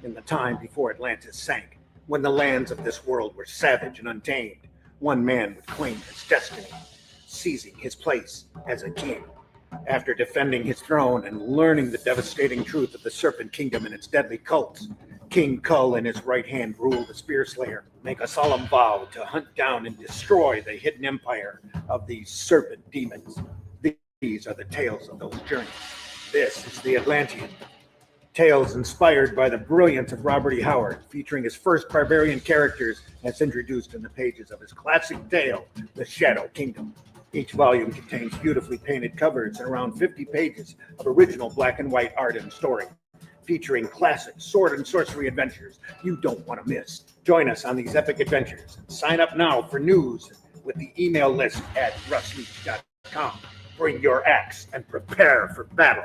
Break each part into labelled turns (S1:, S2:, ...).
S1: in the time before Atlantis sank, when the lands of this world were savage and untamed. One man would claim his destiny, seizing his place as a king. After defending his throne and learning the devastating truth of the Serpent Kingdom and its deadly cults, King Kull and his right hand rule the Spear Slayer make a solemn vow to hunt down and destroy the hidden empire of these serpent demons. These are the tales of those journeys. This is the Atlantean. Tales inspired by the brilliance of Robert E. Howard, featuring his first barbarian characters as introduced in the pages of his classic tale, The Shadow Kingdom. Each volume contains beautifully painted covers and around 50 pages of original black and white art and story, featuring classic sword and sorcery adventures you don't want to miss. Join us on these epic adventures and sign up now for news with the email list at russleach.com. Bring your axe and prepare for battle.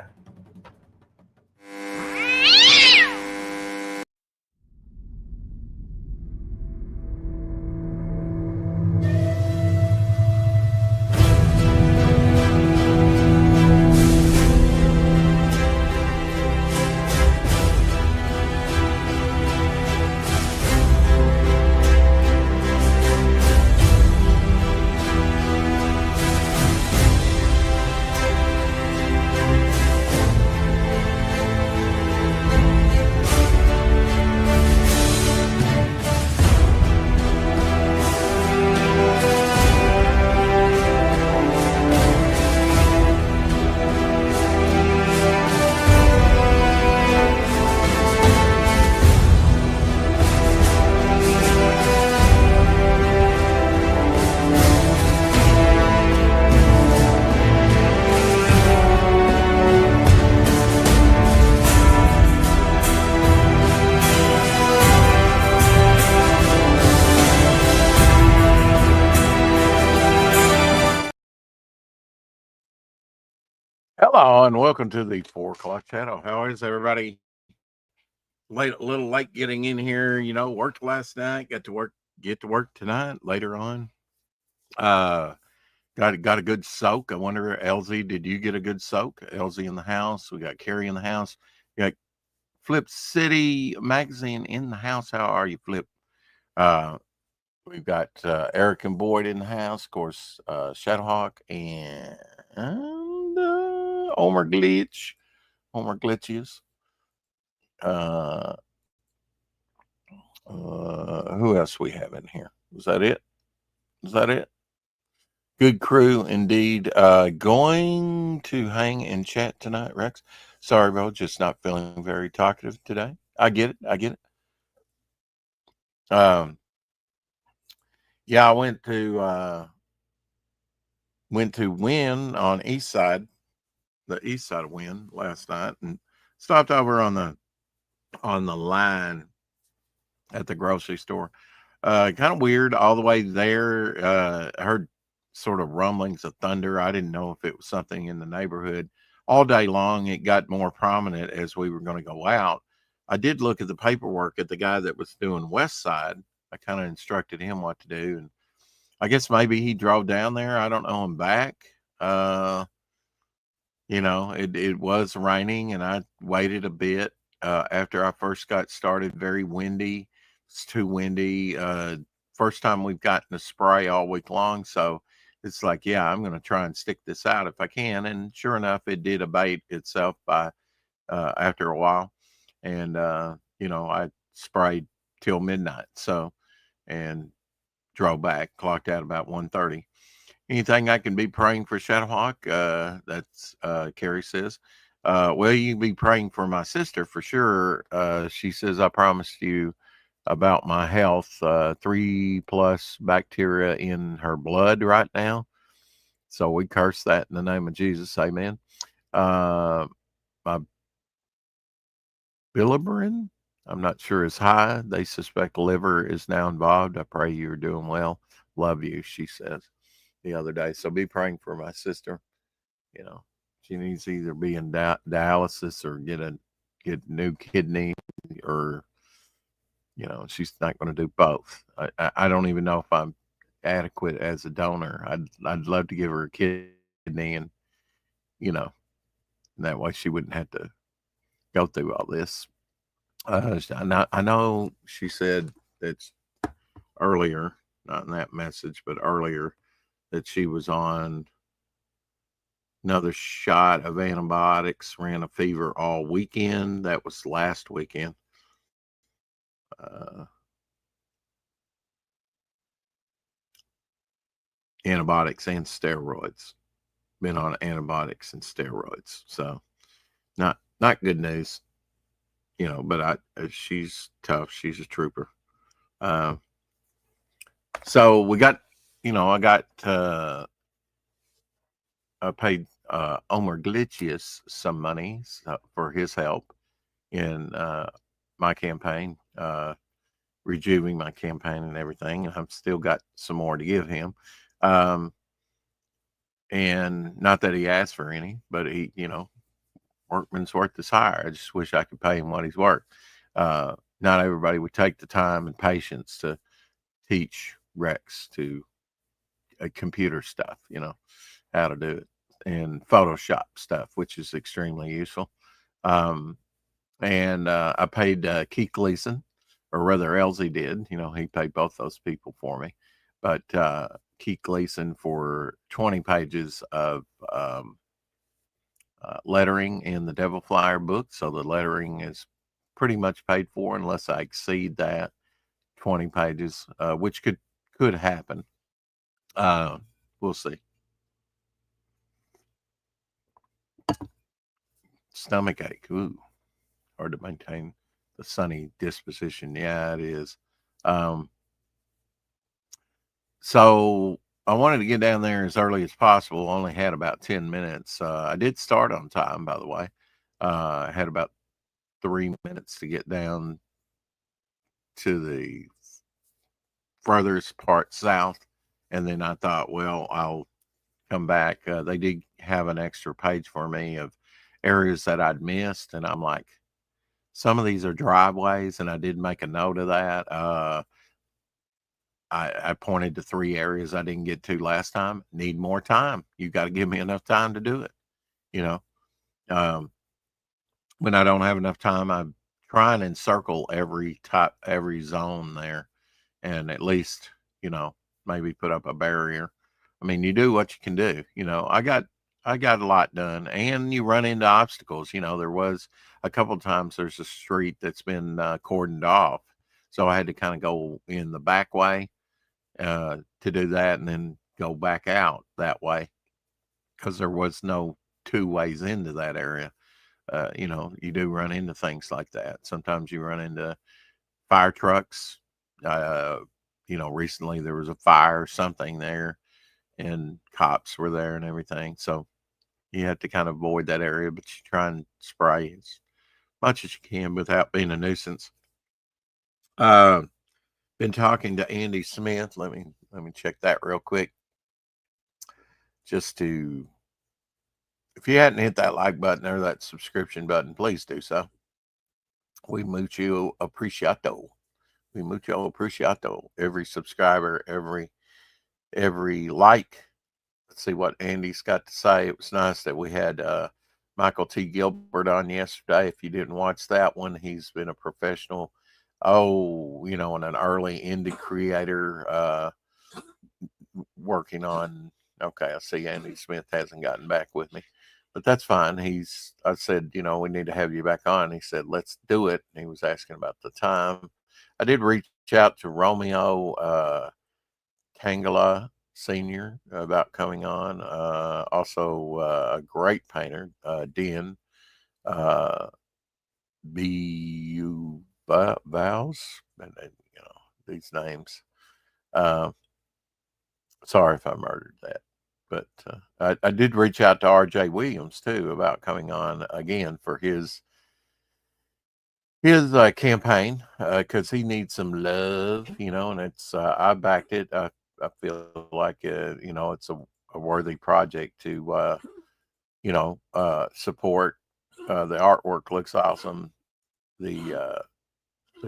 S2: Hello and welcome to the 4 o'clock shadow. How is everybody? A little late getting in here. Worked last night. Get to work tonight. Later on, got a good soak. I wonder, LZ, did you get a good soak? LZ in the house. We got Carrie in the house. We got Flip City Magazine in the house. How are you, Flip? We've got Eric and Boyd in the house. Of course, Shadowhawk and Homer Glitches. Who else we have in here? Is that it? Good crew indeed. Going to hang and chat tonight, Rex. Sorry, bro, just not feeling very talkative today. I get it. Yeah, I went to Win on the east side of Win last night, and stopped over on the line at the grocery store. Kind of weird all the way there. I heard sort of rumblings of thunder. I didn't know if it was something in the neighborhood. All day long, it got more prominent as we were going to go out. I did look at the paperwork at the guy that was doing West Side. I kind of instructed him what to do, and I guess maybe he drove down there. I don't know him back. It was raining, and I waited a bit after I first got started. Very windy. It's too windy. First time we've gotten a spray all week long, so it's like, yeah, I'm going to try and stick this out if I can. And sure enough, it did abate itself by after a while. And I sprayed till midnight. And drove back, clocked out about 1:30. Anything I can be praying for Shadowhawk? That's Carrie says. Well, you can be praying for my sister for sure. She says, I promised you about my health, 3+ bacteria in her blood right now. So we curse that in the name of Jesus. Amen. My bilirubin, I'm not sure, is high. They suspect liver is now involved. I pray you're doing well. Love you, she says the other day. So be praying for my sister. She needs to either be in dialysis or get a new kidney, or she's not going to do both. I don't even know if I'm adequate as a donor. I'd love to give her a kidney, and that way she wouldn't have to go through all this. I know she said that earlier, not in that message, but earlier, that she was on another shot of antibiotics, ran a fever all weekend. That was last weekend. Uh, Antibiotics and steroids. Been on antibiotics and steroids. So not good news, but she's tough. She's a trooper. Uh, so we got, I paid Omer Glitchius some money for his help in my campaign, reviewing my campaign and everything. And I've still got some more to give him. And not that he asked for any, but he, workman's worth his hire. I just wish I could pay him what he's worth. Not everybody would take the time and patience to teach Rex to computer stuff, how to do it, and Photoshop stuff, which is extremely useful. And I paid Keith Gleason, or rather Elsie did. He paid both those people for me. But Keith Gleason for 20 pages of lettering in the Devil Flyer book. So the lettering is pretty much paid for unless I exceed that 20 pages, which could happen. We'll see. Stomach ache. Ooh, hard to maintain the sunny disposition. Yeah, it is. So I wanted to get down there as early as possible. Only had about 10 minutes. I did start on time, by the way. I had about 3 minutes to get down to the furthest part south. And then I thought, well, I'll come back. They did have an extra page for me of areas that I'd missed. And I'm like, some of these are driveways, and I did make a note of that. I pointed to 3 areas I didn't get to last time. Need more time. You got to give me enough time to do it. You know, when I don't have enough time, I try and encircle every zone there, and at least, maybe put up a barrier. I mean, you do what you can do. I got a lot done, and you run into obstacles. There was a couple of times there's a street that's been cordoned off, so I had to kind of go in the back way to do that, and then go back out that way because there was no 2 ways into that area. You do run into things like that. Sometimes you run into fire trucks. Uh, Recently there was a fire or something there, and cops were there and everything. So you have to kind of avoid that area, but you try and spray as much as you can without being a nuisance. Uh, been talking to Andy Smith. Let me check that real quick. Just to, if you hadn't hit that like button or that subscription button, please do so. We mucho appreciato. We mucho appreciato. Every subscriber, every like. Let's see what Andy's got to say. It was nice that we had Michael T. Gilbert on yesterday. If you didn't watch that one, he's been a professional, and an early indie creator working on. Okay, I see Andy Smith hasn't gotten back with me, but that's fine. I said, we need to have you back on. He said, let's do it. And he was asking about the time. I did reach out to Romeo Tangala Senior about coming on. Also, a great painter, Den B.U. Vows. And, these names. Sorry if I murdered that. But I did reach out to R.J. Williams, too, about coming on again for his campaign because he needs some love, and it's I backed it. I feel like it's a worthy project to support. The artwork looks awesome. The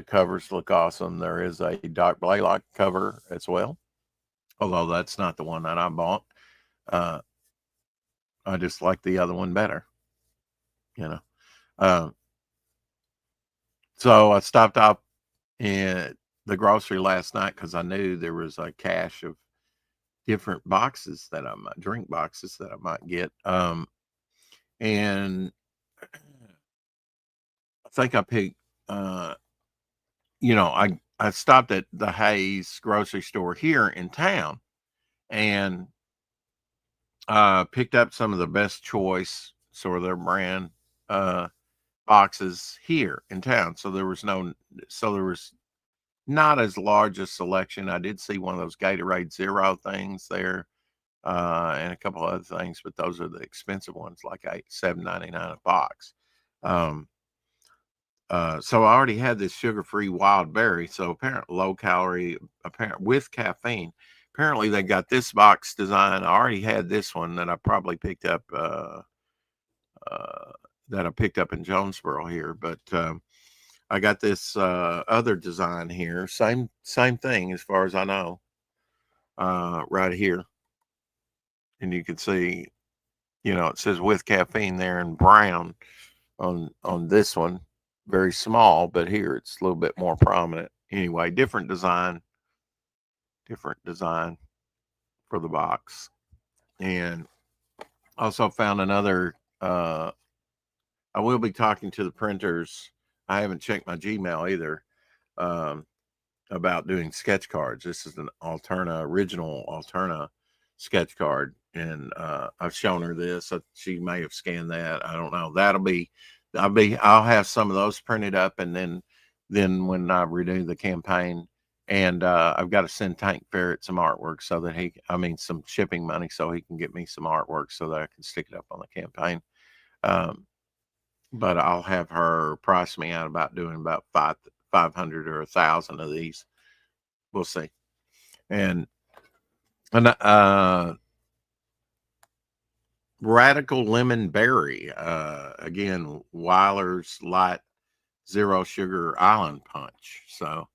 S2: covers look awesome. There is a Doc Blaylock cover as well, although that's not the one that I bought. I just like the other one better. So I stopped off in the grocery last night because I knew there was a cache of different boxes that I might drink boxes that I might get. And I think I picked, I stopped at the Hayes grocery store here in town and picked up some of the best choice sort of their brand boxes here in town. So there was not as large a selection. I did see one of those Gatorade Zero things there, and a couple other things, but those are the expensive ones, like $7.99 a box. So I already had this sugar-free wild berry, so apparently low calorie, apparent with caffeine. Apparently they got this box design. I already had this one that I probably picked up in Jonesboro here, but I got this other design here. Same thing as far as I know, right here, and you can see, it says with caffeine there in brown on this one, very small, but here it's a little bit more prominent. Anyway, different design for the box. And also found another, I will be talking to the printers. I haven't checked my Gmail either, about doing sketch cards. This is an original Alterna sketch card. And I've shown her this. She may have scanned that. I don't know. I'll have some of those printed up, and then when I renew the campaign, and I've got to send Tank Ferret some artwork so that some shipping money so he can get me some artwork so that I can stick it up on the campaign. But I'll have her price me out about doing about 500 or 1,000 of these. We'll see. And Radical Lemon Berry, again, Weiler's Light Zero Sugar Island Punch. So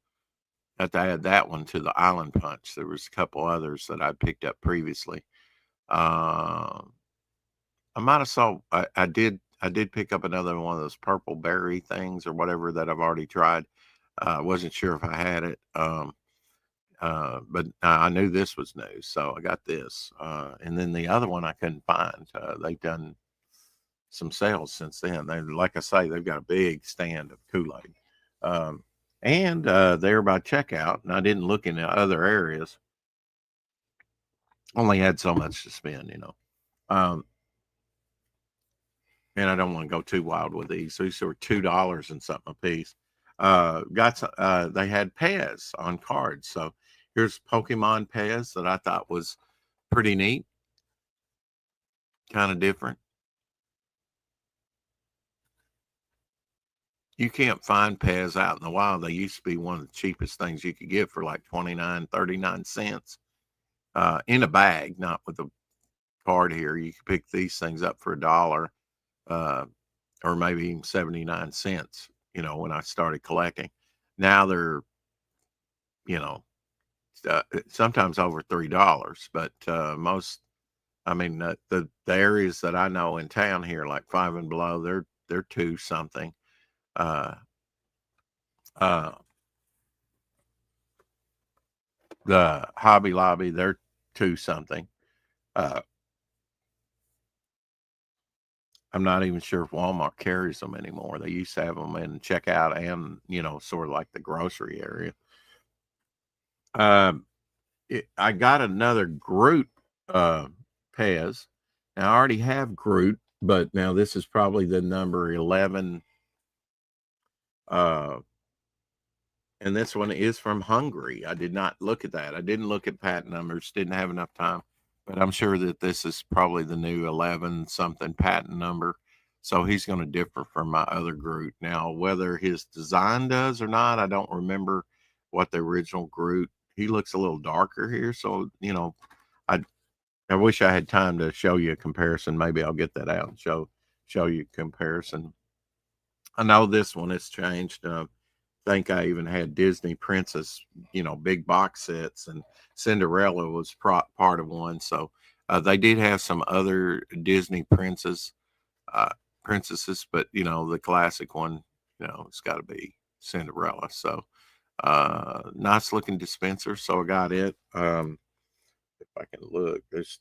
S2: I have to add that one to the Island Punch. There was a couple others that I picked up previously. I might have saw. I did pick up another one of those purple berry things or whatever that I've already tried. I wasn't sure if I had it. But I knew this was new, so I got this. And then the other one I couldn't find. They've done some sales since then. Like I say, they've got a big stand of Kool-Aid. And they're by checkout, and I didn't look in the other areas. Only had so much to spend, and I don't want to go too wild with these. So these were $2 and something a piece. They had Pez on cards. So here's Pokemon Pez that I thought was pretty neat, kind of different. You can't find Pez out in the wild. They used to be one of the cheapest things you could get for like 39 cents in a bag, not with a card here. You could pick these things up for $1, or maybe even 79 cents, when I started collecting. Now they're, sometimes over $3, but the areas that I know in town here, like Five and Below, they're 2 something. The Hobby Lobby, they're 2 something. I'm not even sure if Walmart carries them anymore. They used to have them in checkout and, sort of like the grocery area. I got another Groot Pez. Now, I already have Groot, but now this is probably the number 11. And this one is from Hungary. I did not look at that. I didn't look at patent numbers, didn't have enough time. But I'm sure that this is probably the new 11 something patent number. So he's going to differ from my other Groot. Now, whether his design does or not, I don't remember what the original Groot. He looks a little darker here. So, I wish I had time to show you a comparison. Maybe I'll get that out and show you a comparison. I know this one has changed. I think I even had Disney Princess, big box sets, and Cinderella was part of one. So they did have some other Disney princesses, but the classic one, it's got to be Cinderella. So nice looking dispenser. So I got it. If I can look, there's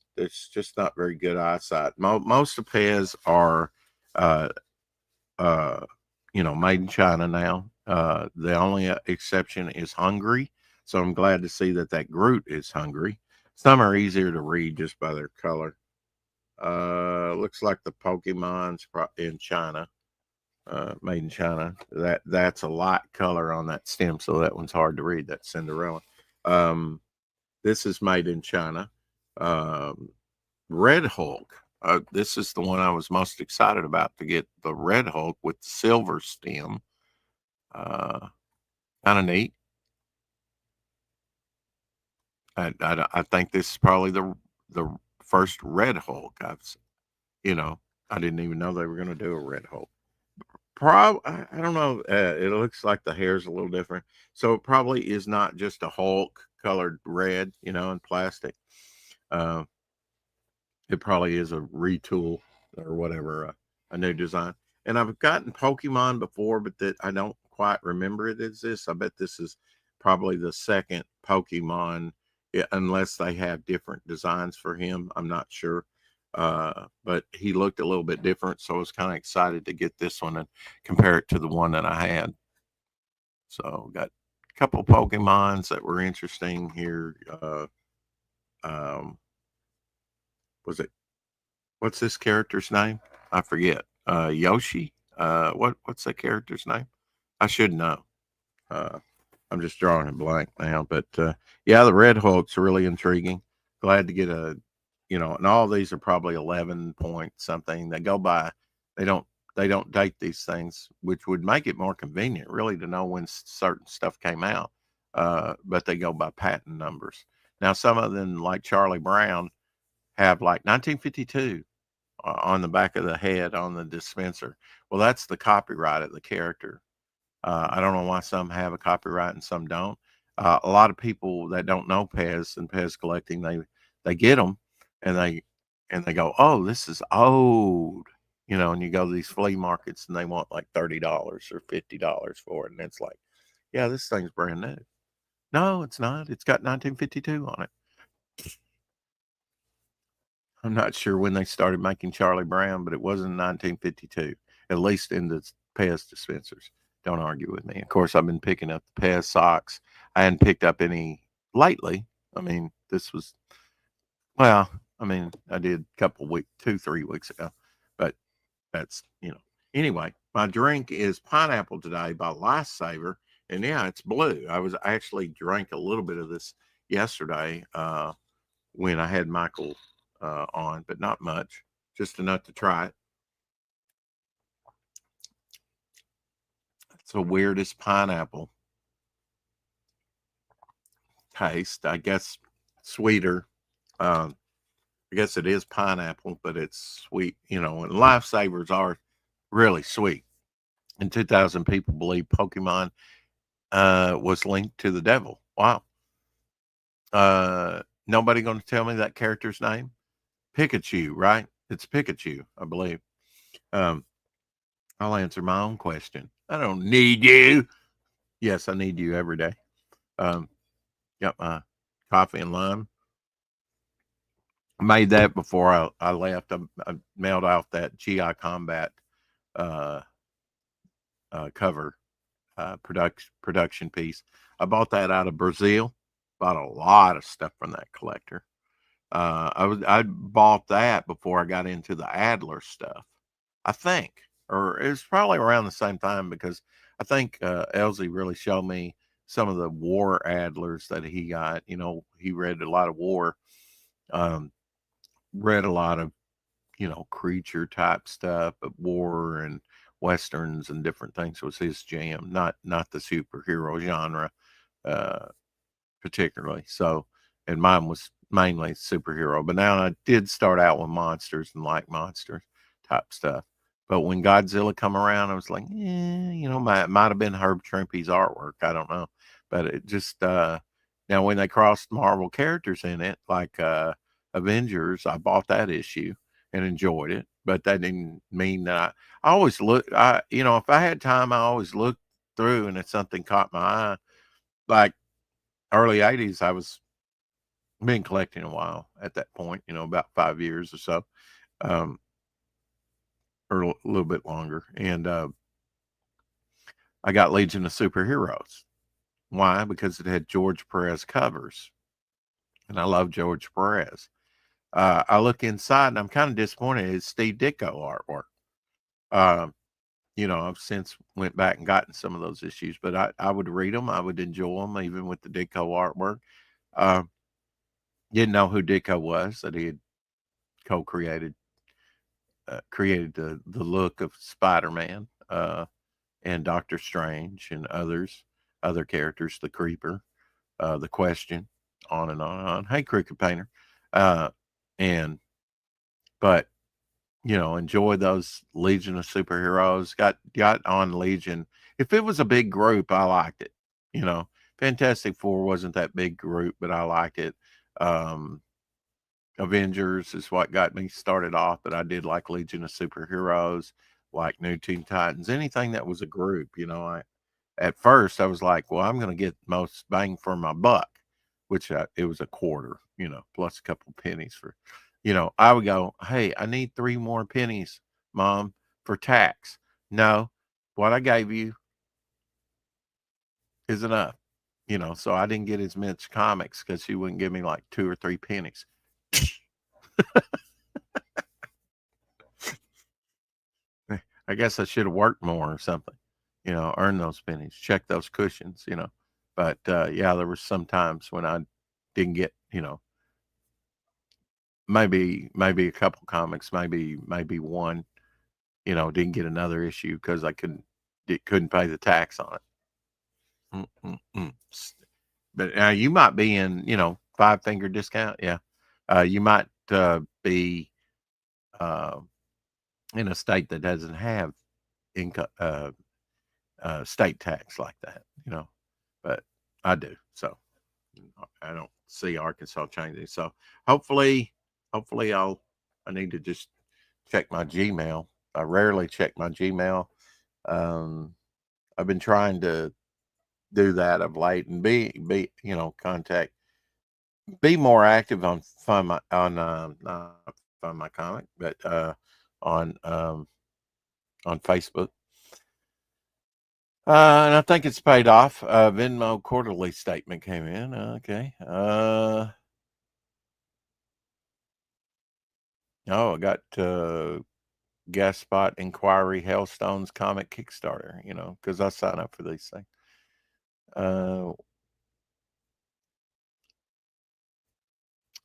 S2: just not very good eyesight. Most of Pez are uh uh made in China now. The only exception is Hungary. So I'm glad to see that Groot is Hungary. Some are easier to read just by their color. Looks like the Pokemon's in China, made in China. That's a light color on that stem, so that one's hard to read. That's Cinderella. This is made in China. Um, Red Hulk. This is the one I was most excited about, to get the Red Hulk with the silver stem. Kind of neat. I think this is probably the first Red Hulk I didn't even know they were going to do a Red Hulk. I don't know. It looks like the hair's a little different, so it probably is not just a Hulk colored red, in plastic. Uh, it probably is a retool or whatever, a new design. And I've gotten Pokemon before, but that I don't quite remember it as this. I bet this is probably the second Pokemon, unless they have different designs for him. I'm not sure. But he looked a little bit different, so I was kind of excited to get this one and compare it to the one that I had. So got a couple of Pokemons that were interesting here. Was it What's this character's name? I forget. Yoshi. What's that character's name? I should know. Uh, I'm just drawing a blank now, but yeah, the Red Hulk's really intriguing. Glad to get and all these are probably 11 point something. They go by. They don't. They don't date these things, which would make it more convenient, really, to know when certain stuff came out. But they go by patent numbers. Now, some of them, like Charlie Brown, have like 1952 on the back of the head on the dispenser. Well, that's the copyright of the character. I don't know why some have a copyright and some don't. A lot of people that don't know Pez and Pez collecting, they get them and they go, oh, this is old, and you go to these flea markets and they want like $30 or $50 for it, and it's like, yeah, this thing's brand new. No, it's not. It's got 1952 on it. I'm not sure when they started making Charlie Brown, but it was in 1952, at least in the Pez dispensers. Don't argue with me. Of course, I've been picking up the Pez socks. I hadn't picked up any lately. I mean, I did a couple weeks, 2, 3 weeks ago, but that's, Anyway, my drink is pineapple today by Lifesaver. And yeah, it's blue. I actually drank a little bit of this yesterday, when I had Michael on, but not much, just enough to try it. It's the weirdest pineapple taste. I guess sweeter. I guess it is pineapple, but it's sweet, and Lifesavers are really sweet. And 2,000 people believe Pokemon was linked to the devil. Wow. Nobody going to tell me that character's name? Pikachu, right? It's Pikachu, I believe. I'll answer my own question. I don't need you. Yes, I need you every day. Got my coffee and lime. I made that before I left. I mailed out that GI Combat uh, cover production piece. I bought that out of Brazil. Bought a lot of stuff from that collector. I bought that before I got into the Adler stuff, I think, or it was probably around the same time, because I think Elsie really showed me some of the war Adlers that he got. He read a lot of war, um, read a lot of creature type stuff, but war and westerns and different things was his jam. Not the superhero genre. Uh, Particularly. So, and mine was mainly superhero, but now I did start out with monsters and like monsters type stuff. But when Godzilla come around, I was like, might have been Herb Trimpe's artwork. I don't know, but it just now when they crossed Marvel characters in it, like Avengers, I bought that issue and enjoyed it. But that didn't mean that I always look. If I had time, I always looked through and if something caught my eye, like early 80s, I was been collecting a while at that point, about 5 years or so, um, or a little bit longer. And I got Legion of Superheroes. Why? Because it had George Perez covers, and I love George Perez. I look inside, and I'm kind of disappointed. It's Steve Ditko artwork. Um, I've since went back and gotten some of those issues, but I would read them. I would enjoy them, even with the Ditko artwork. Uh, didn't know who Ditko was, that he had co-created, created the look of Spider-Man, and Doctor Strange and other characters, the Creeper, the Question, on and on and on. Hey, Cricket Painter. Uh, and, but, enjoy those Legion of Superheroes. Got on Legion. If it was a big group, I liked it. Fantastic Four wasn't that big group, but I liked it. Avengers is what got me started off, but I did like Legion of Superheroes, like New Teen Titans, anything that was a group. At first I was like, well, I'm going to get most bang for my buck, which it was a quarter, plus a couple pennies for, I would go, hey, I need 3 more pennies, Mom, for tax. No, what I gave you is enough, so I didn't get as much comics because she wouldn't give me like 2 or 3 pennies. I guess I should have worked more or something, earn those pennies, check those cushions. But yeah, there were some times when I didn't get, maybe a couple comics, maybe one, didn't get another issue because I couldn't pay the tax on it. But now you might be in, 5-finger discount. Yeah. You might be uh, in a state that doesn't have income, state tax like that. But I do. So I don't see Arkansas changing. So hopefully I need to just check my Gmail. I rarely check my Gmail. Um, I've been trying to do that of late and contact, be more active on Find My on not Find My Comic, but on on Facebook. And I think it's paid off. Venmo quarterly statement came in. Okay. I got guest spot inquiry Hailstones comic Kickstarter, because I sign up for these things.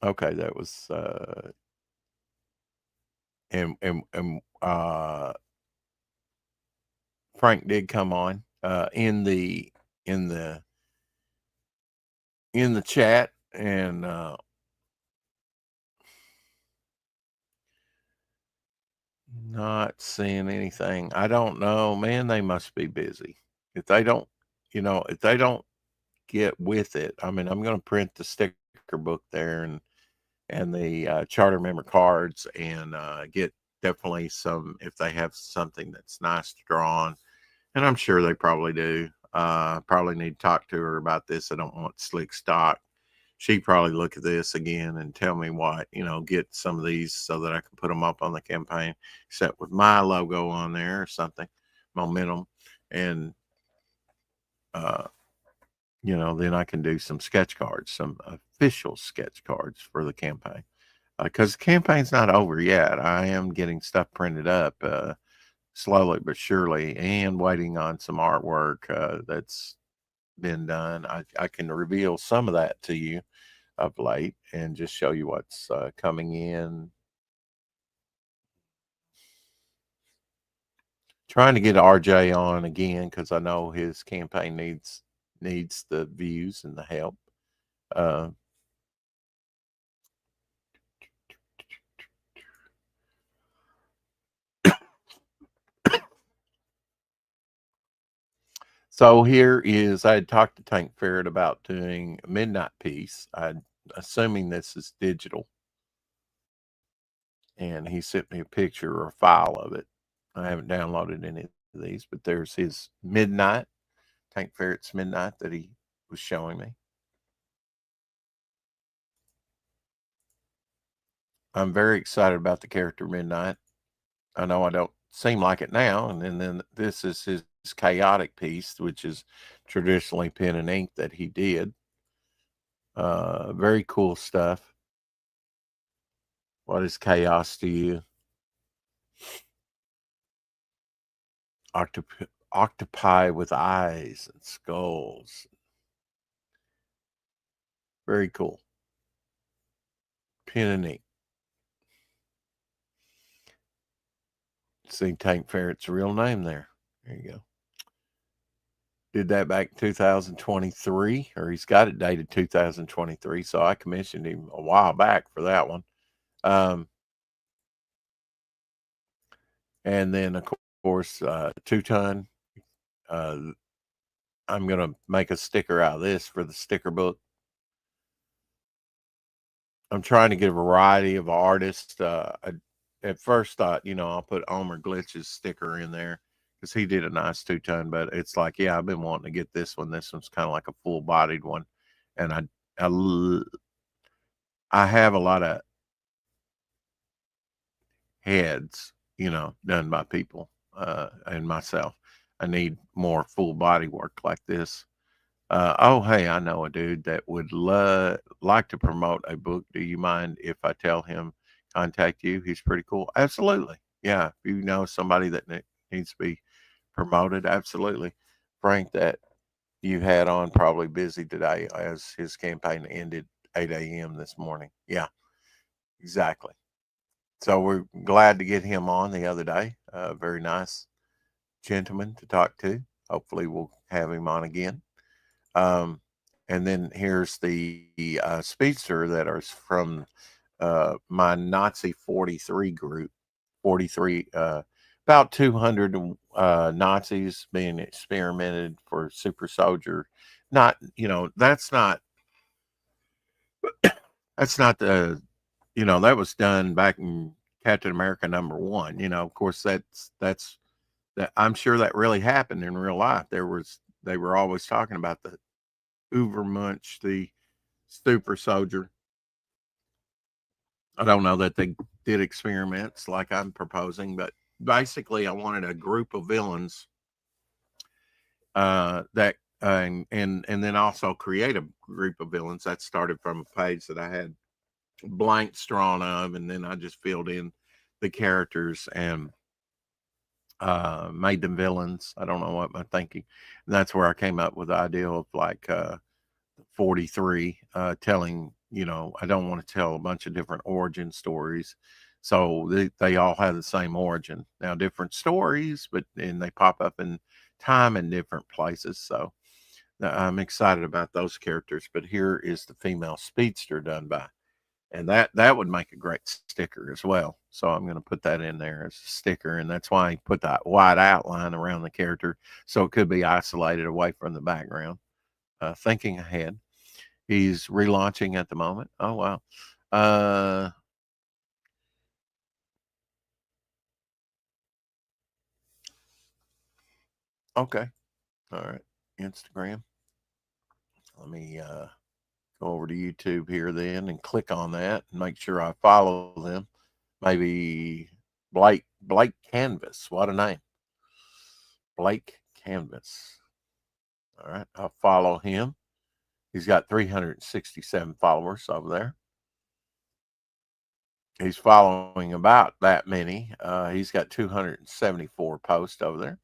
S2: Okay, that was and Frank did come on in the in the chat, and not seeing anything. I don't know, man. They must be busy. If they don't, if they don't get with it, I mean, I'm going to print the sticker book there and the charter member cards and get definitely some if they have something that's nice to draw on, and I'm sure they probably do. Probably need to talk to her about this. I don't want slick stock. She'd probably look at this again and tell me what, get some of these so that I can put them up on the campaign, except with my logo on there or something, momentum. And, uh, then I can do some sketch cards, some official sketch cards for the campaign. Because the campaign's not over yet. I am getting stuff printed up slowly but surely and waiting on some artwork that's been done. I can reveal some of that to you of late and just show you what's coming in. Trying to get RJ on again because I know his campaign needs the views and the help. Uh, so here is I had talked to Tank Ferret about doing a midnight piece. I'm assuming this is digital. And he sent me a picture or a file of it. I haven't downloaded any of these, but there's his midnight. Tank Ferret's Midnight that he was showing me. I'm very excited about the character Midnight. I know I don't seem like it now, and then this is his chaotic piece, which is traditionally pen and ink that he did. Very cool stuff. What is chaos to you? Octopi with eyes and skulls. Very cool. Pen and ink. See Tank Ferret's real name there. There you go. Did that back in 2023, or he's got it dated 2023. So I commissioned him a while back for that one. And then, of course, 2-ton. I'm going to make a sticker out of this for the sticker book. I'm trying to get a variety of artists. I at first thought, I'll put Omer Glitch's sticker in there because he did a nice 2-ton, but it's like, yeah, I've been wanting to get this one. This one's kind of like a full bodied one. And I have a lot of heads, done by people, and myself. I need more full body work like this. Oh, hey, I know a dude that would like to promote a book. Do you mind if I tell him contact you? He's pretty cool. Absolutely. Yeah. If you know somebody that needs to be promoted, absolutely. Frank, that you had on, probably busy today as his campaign ended 8 a.m. this morning. Yeah, exactly. So we're glad to get him on the other day. Very nice gentleman to talk to. Hopefully we'll have him on again. And then here's the speedster that is from my Nazi 43 group. 43, about 200 Nazis being experimented for super soldier. Not, that's not the, that was done back in Captain America #1. Of course, that's that. I'm sure that really happened in real life. They were always talking about the Ubermunch, the super soldier. I don't know that they did experiments like I'm proposing, but basically, I wanted a group of villains that and then also create a group of villains that started from a page that I had blanks drawn of, and then I just filled in the characters and made them villains. I don't know what my thinking. And that's where I came up with the idea of like 43 telling, I don't want to tell a bunch of different origin stories. So they all have the same origin. Now, different stories, and they pop up in time in different places. So I'm excited about those characters. But here is the female speedster done by. And that would make a great sticker as well. So I'm going to put that in there as a sticker. And that's why I put that white outline around the character. So it could be isolated away from the background. Thinking ahead. He's relaunching at the moment. Oh, wow. Okay. All right. Instagram. Let me go over to YouTube here then and click on that and make sure I follow them. Maybe Blake Canvas. What a name. Blake Canvas. All right. I'll follow him. He's got 367 followers over there. He's following about that many. He's got 274 posts over there.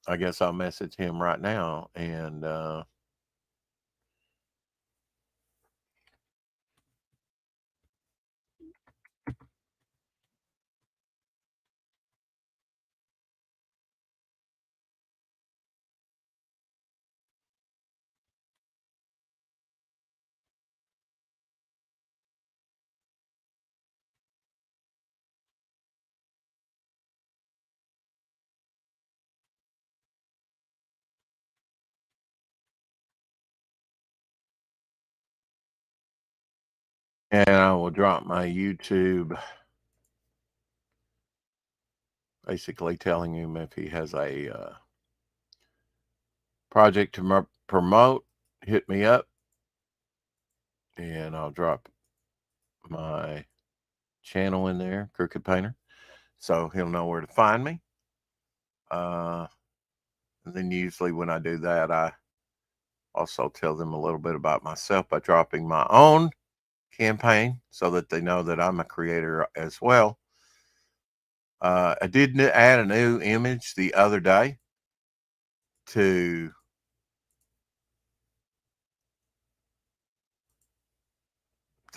S2: I guess I'll message him right now and I will drop my YouTube, basically telling him if he has a project to promote, hit me up, and I'll drop my channel in there, Crooked Painter, so he'll know where to find me. And then usually when I do that, I also tell them a little bit about myself by dropping my own campaign so that they know that I'm a creator as well. I did add a new image the other day to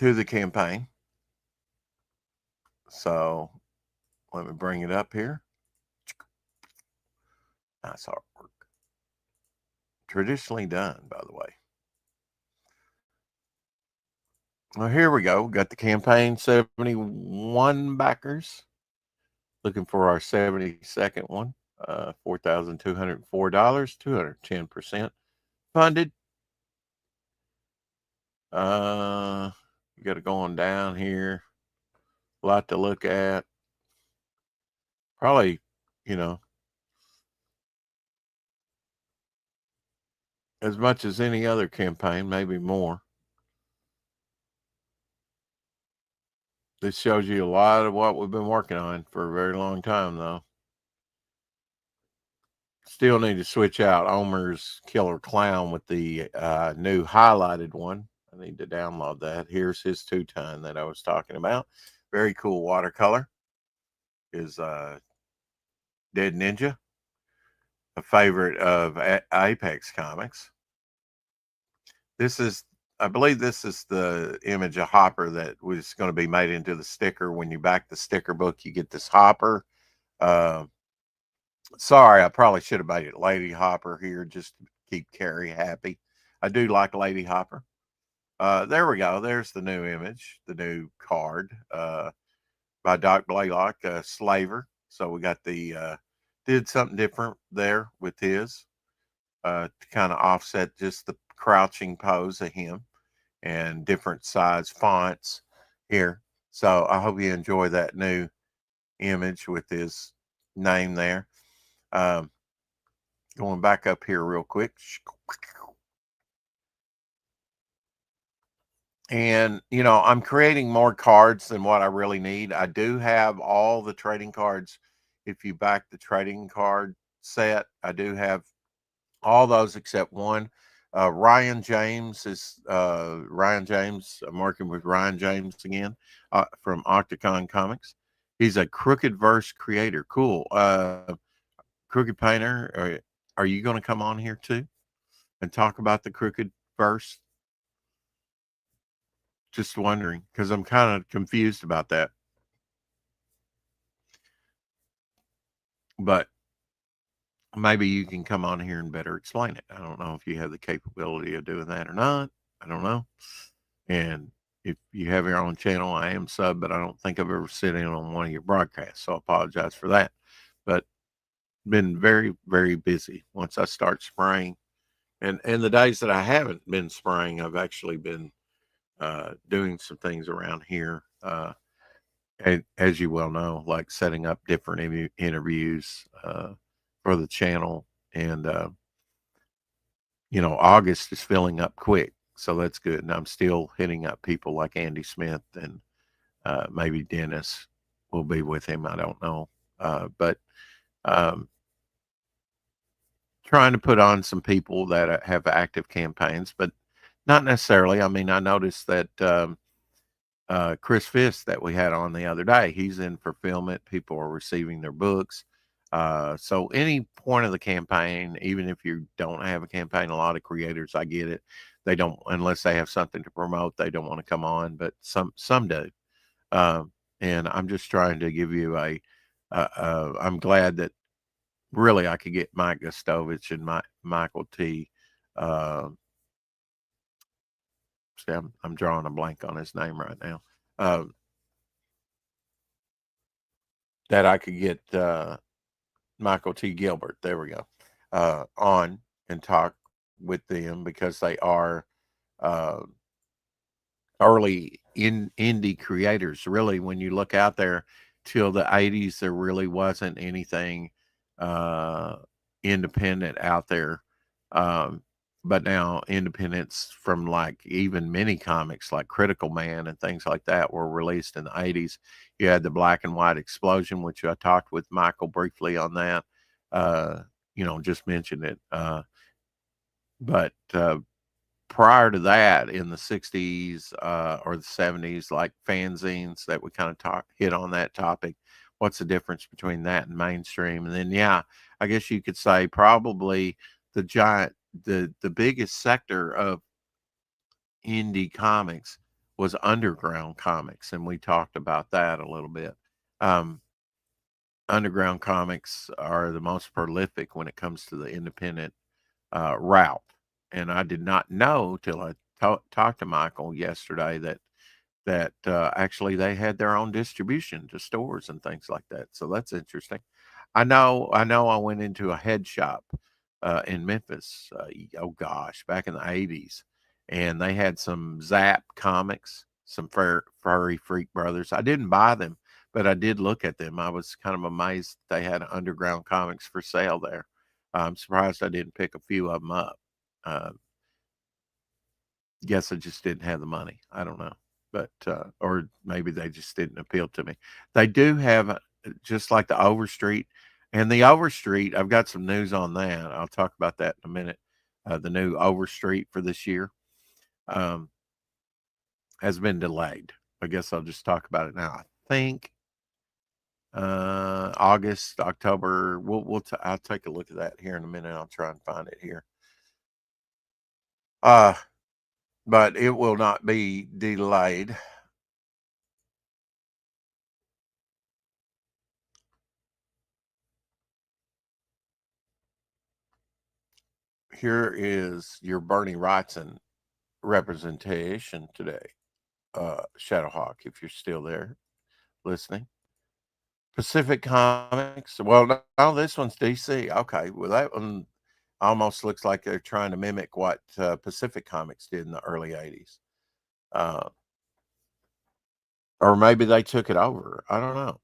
S2: the campaign. So let me bring it up here. Nice artwork. Traditionally done, by the way. Well, here we go. Got the campaign 71 backers. Looking for our 72nd one. $4,204, 210% funded. You got to go on down here. A lot to look at. Probably, as much as any other campaign, maybe more. This shows you a lot of what we've been working on for a very long time, though. Still need to switch out Omer's Killer Clown with the new highlighted one. I need to download that. Here's his 2-ton that I was talking about. Very cool watercolor. Is Dead Ninja, a favorite of Apex Comics. I believe this is the image of Hopper that was going to be made into the sticker. When you back the sticker book, you get this Hopper. Sorry, I probably should have made it Lady Hopper here just to keep Carrie happy. I do like Lady Hopper. There we go. There's the new image, the new card by Doc Blaylock, Slaver. So we got did something different there with his to kind of offset just the crouching pose of him, and different size fonts here. So I hope you enjoy that new image with his name there. Going back up here real quick. And, I'm creating more cards than what I really need. I do have all the trading cards. If you back the trading card set, I do have all those except one. Ryan James. I'm working with Ryan James again from Octagon Comics. He's a Crooked Verse creator. Cool. Crooked Painter, are you going to come on here too and talk about the Crooked Verse? Just wondering, because I'm kind of confused about that. But maybe you can come on here and better explain it. I don't know if you have the capability of doing that or not. I don't know. And if you have your own channel, I am sub, but I don't think I've ever sit in on one of your broadcasts. So I apologize for that. But been very, very busy once I start spraying. And the days that I haven't been spraying, I've actually been doing some things around here. As you well know, like setting up different interviews for the channel. And, August is filling up quick. So that's good. And I'm still hitting up people like Andy Smith, and maybe Dennis will be with him. I don't know. But trying to put on some people that have active campaigns, but not necessarily. I mean, I noticed that Chris Fisk that we had on the other day, he's in fulfillment. People are receiving their books. So any point of the campaign, even if you don't have a campaign, a lot of creators, I get it. They don't, unless they have something to promote, they don't want to come on, but some do. And I'm just trying to give you I'm glad that really I could get Mike Gustovich and Michael T. See, I'm drawing a blank on his name right now. That I could get Michael T. Gilbert, there we go, on and talk with them, because they are early indie creators. Really, when you look out there, till the 80s, there really wasn't anything independent out there Um, but now independents from like even mini comics like Critical Man and things like that were released in the 80s. You had the Black and White Explosion, which I talked with Michael briefly on that. Uh, just mentioned it. But prior to that, in the 60s or the 70s, like fanzines that we kind of hit on that topic. What's the difference between that and mainstream? And then, yeah, I guess you could say probably the giant, the biggest sector of indie comics was underground comics, and we talked about that a little bit. Um, Underground comics are the most prolific when it comes to the independent route. And I did not know till I talked to Michael yesterday that actually they had their own distribution to stores and things like that. So that's interesting. I went into a head shop in Memphis. Oh gosh, back in the 80s, and they had some Zap comics, some Furry Freak Brothers. I didn't buy them, but I did look at them. I was kind of amazed they had underground comics for sale there. I'm surprised I didn't pick a few of them up. Uh, guess I just didn't have the money. I don't know, but or maybe they just didn't appeal to me. They do have just like the Overstreet, and the Overstreet. I've got some news on that. I'll talk about that in a minute. The new Overstreet for this year um, has been delayed. I guess I'll just talk about it now. I think August, October. I'll take a look at that here in a minute. I'll try and find it here. Uh, but it will not be delayed. Here is your Bernie Wrightson representation today. Shadowhawk, if you're still there listening. Pacific Comics. Well, no, this one's DC. Okay, well, that one almost looks like they're trying to mimic what Pacific Comics did in the early 80s. Uh, or maybe they took it over. I don't know.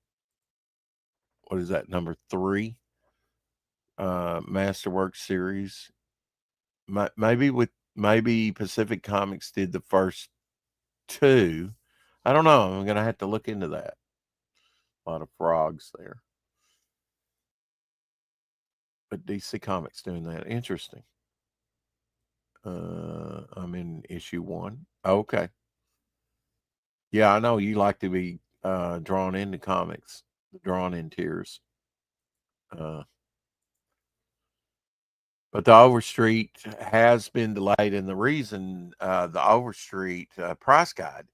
S2: What is that, number 3? Masterwork series. Maybe Pacific Comics did the first 2. I don't know. I'm going to have to look into that. A lot of frogs there. But DC Comics doing that. Interesting. I'm in issue 1. Okay. Yeah, I know you like to be drawn into comics, drawn in tears. But the Overstreet has been delayed, and the reason the Overstreet price guide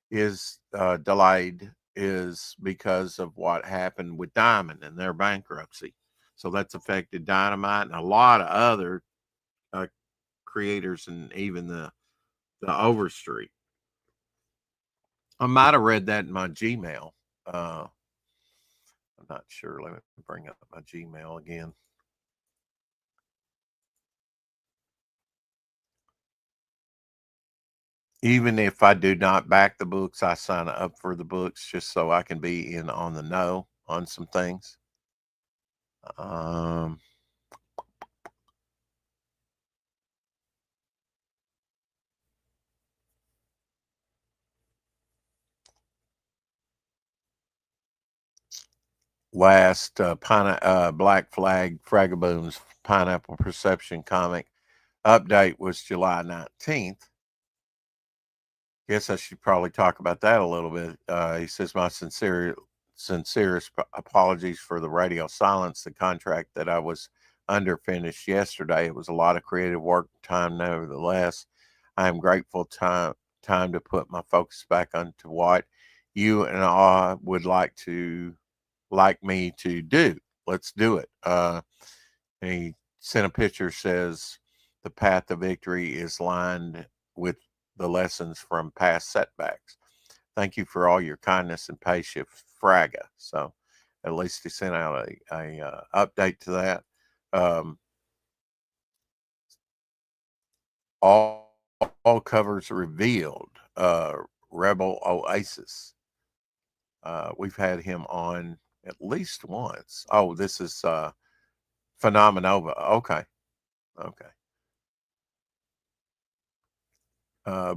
S2: is delayed is because of what happened with Diamond and their bankruptcy. So that's affected Dynamite and a lot of other uh, creators, and even the Overstreet. I might have read that in my Gmail. I'm not sure. Let me bring up my Gmail again. Even if I do not back the books, I sign up for the books just so I can be in on the know on some things. Um, Last Black Flag Fragaboon's Pineapple Perception comic update was July 19th. Guess I should probably talk about that a little bit. He says, my sincerest apologies for the radio silence. The contract that I was under finished yesterday. It was a lot of creative work time, nevertheless. I am grateful time to put my focus back onto what you and I would like me to do. Let's do it. And he sent a picture, says the path to victory is lined with the lessons from past setbacks. Thank you for all your kindness and patience, Fraga. So at least he sent out a update to that. All, all covers revealed. Rebel Oasis. We've had him on at least once. Oh, this is Phenomenova. Okay. Okay.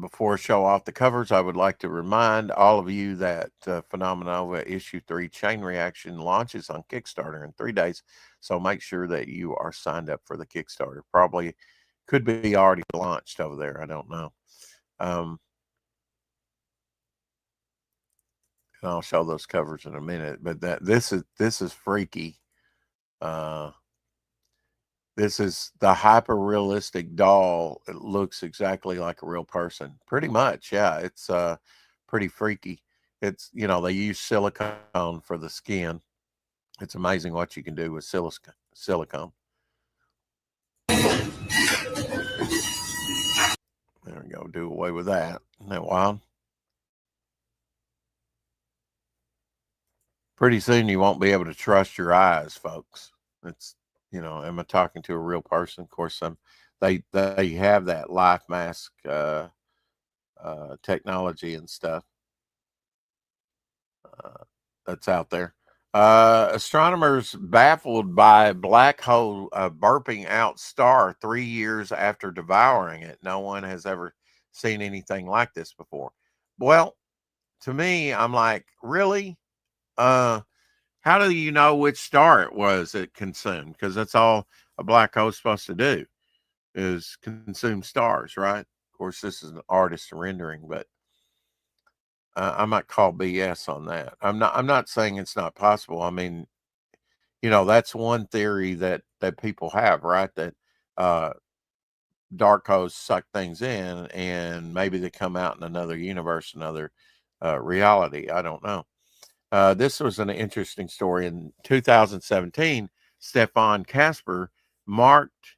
S2: Before I show off the covers, I would like to remind all of you that Phenomenova Issue 3 Chain Reaction launches on Kickstarter in 3 days. So make sure that you are signed up for the Kickstarter. Probably could be already launched over there. I don't know. And I'll show those covers in a minute. But this is freaky. This is the hyper realistic doll. It looks exactly like a real person. Pretty much, yeah. It's pretty freaky. It's, they use silicone for the skin. It's amazing what you can do with silicone. There we go. Do away with that. Isn't that wild? Pretty soon you won't be able to trust your eyes, folks. It's, am I talking to a real person? Of course, they have that life mask technology and stuff that's out there. Astronomers baffled by a black hole burping out star 3 years after devouring it. No one has ever seen anything like this before. Well, to me, I'm like, really? How do you know which star it was it consumed? Because that's all a black hole is supposed to do, is consume stars, right? Of course, this is an artist rendering, but I might call BS on that. I'm not saying it's not possible. I mean, that's one theory that people have, right? That dark holes suck things in, and maybe they come out in another universe, another reality. I don't know. This was an interesting story. In 2017, Stefan Kasper marked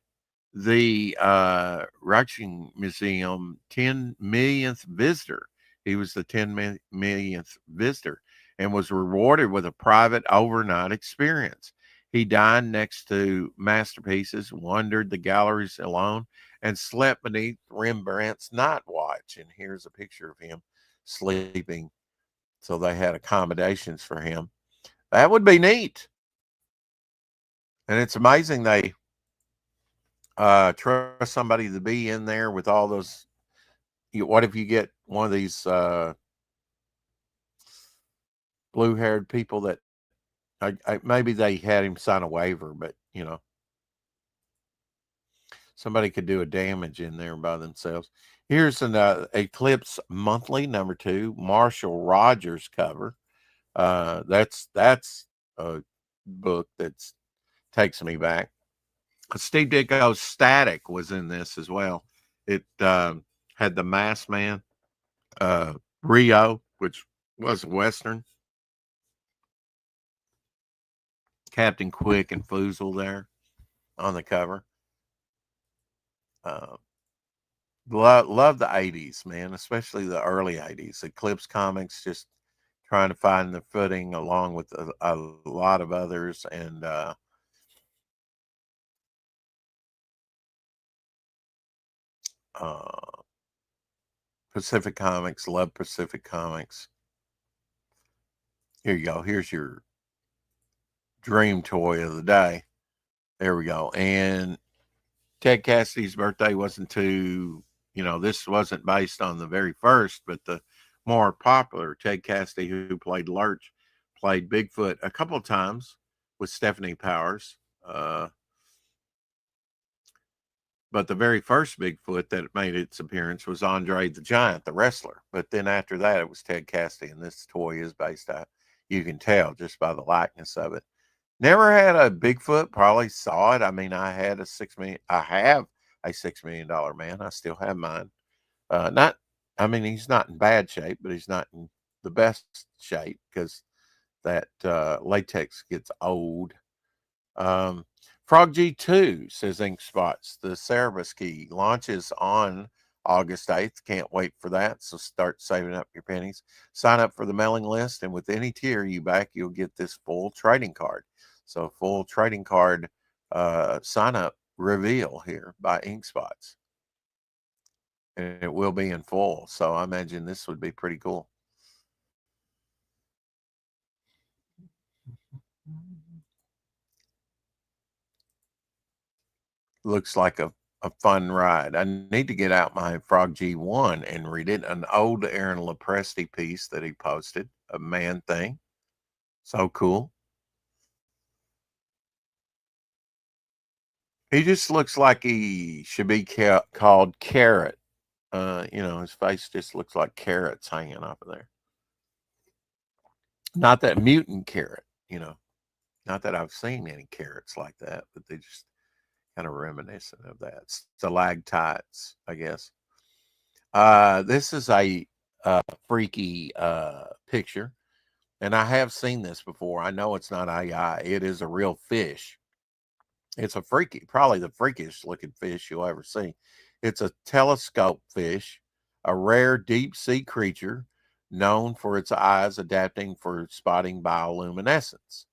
S2: the Rijksmuseum 10 millionth visitor. He was the 10 millionth visitor and was rewarded with a private overnight experience. He dined next to masterpieces, wandered the galleries alone, and slept beneath Rembrandt's night watch. And here's a picture of him sleeping. So they had accommodations for him. That would be neat. And it's amazing they trust somebody to be in there with all those. What if you get one of these blue-haired people that maybe they had him sign a waiver, but somebody could do a damage in there by themselves. Here's an Eclipse Monthly #2 Marshall Rogers cover. That's a book that takes me back. Steve Ditko's Static was in this as well. It had the Masked Man, Rio, which was a Western, Captain Quick and Foozle there on the cover. Love the 80s, man, especially the early 80s. Eclipse Comics just trying to find the footing along with a lot of others. And Pacific Comics, love Pacific Comics. Here you go. Here's your dream toy of the day. There we go. And Ted Cassidy's birthday wasn't too, this wasn't based on the very first, but the more popular Ted Cassidy, who played Lurch, played Bigfoot a couple of times with Stephanie Powers. But the very first Bigfoot that made its appearance was Andre the Giant, the wrestler. But then after that, it was Ted Cassidy, and this toy is based on, you can tell just by the likeness of it. Never had a Bigfoot, probably saw it. I mean, I have a $6 million man. I still have mine. He's not in bad shape, but he's not in the best shape because that latex gets old. Frog G2 says Ink Spots. The Cerebus key launches on August 8th. Can't wait for that. So start saving up your pennies. Sign up for the mailing list, and with any tier you back, you'll get this full trading card. So full trading card sign up reveal here by Ink Spots. And it will be in full. So I imagine this would be pretty cool. Looks like a a fun ride. I need to get out my Frog G1 and read it. An old Aaron Lopresti piece that he posted, a man thing. So cool. He just looks like he should be called Carrot. His face just looks like carrots hanging off of there. Not that mutant carrot, not that I've seen any carrots like that, but they just kind of reminiscent of that. Stalactites, I guess. This is a freaky picture, and I have seen this before. I know it's not AI. It is a real fish. It's a probably the freakiest looking fish you'll ever see. It's a telescope fish, a rare deep sea creature known for its eyes adapting for spotting bioluminescence.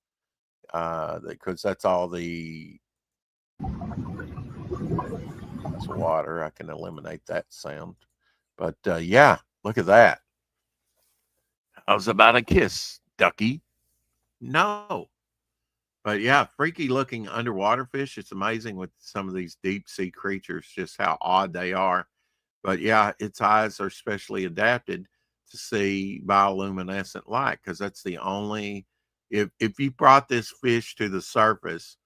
S2: Because that's all it's water. I can eliminate that sound. But yeah, look at that. I was about to kiss, ducky. No. But yeah, freaky looking underwater fish. It's amazing with some of these deep sea creatures, just how odd they are. But yeah, its eyes are specially adapted to see bioluminescent light because that's the only. If you brought this fish to the surface,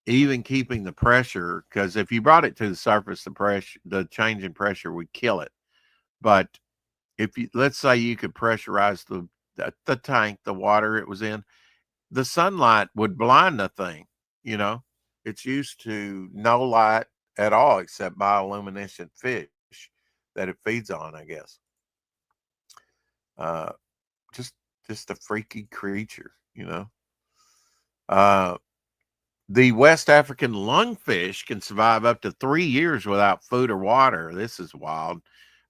S2: even keeping the pressure, because if you brought it to the surface, the change in pressure would kill it. But let's say you could pressurize the tank, the water it was in, the sunlight would blind the thing. It's used to no light at all except bioluminescent fish that it feeds on, I guess. uh just a freaky creature. The West African lungfish can survive up to 3 years without food or water. This is wild.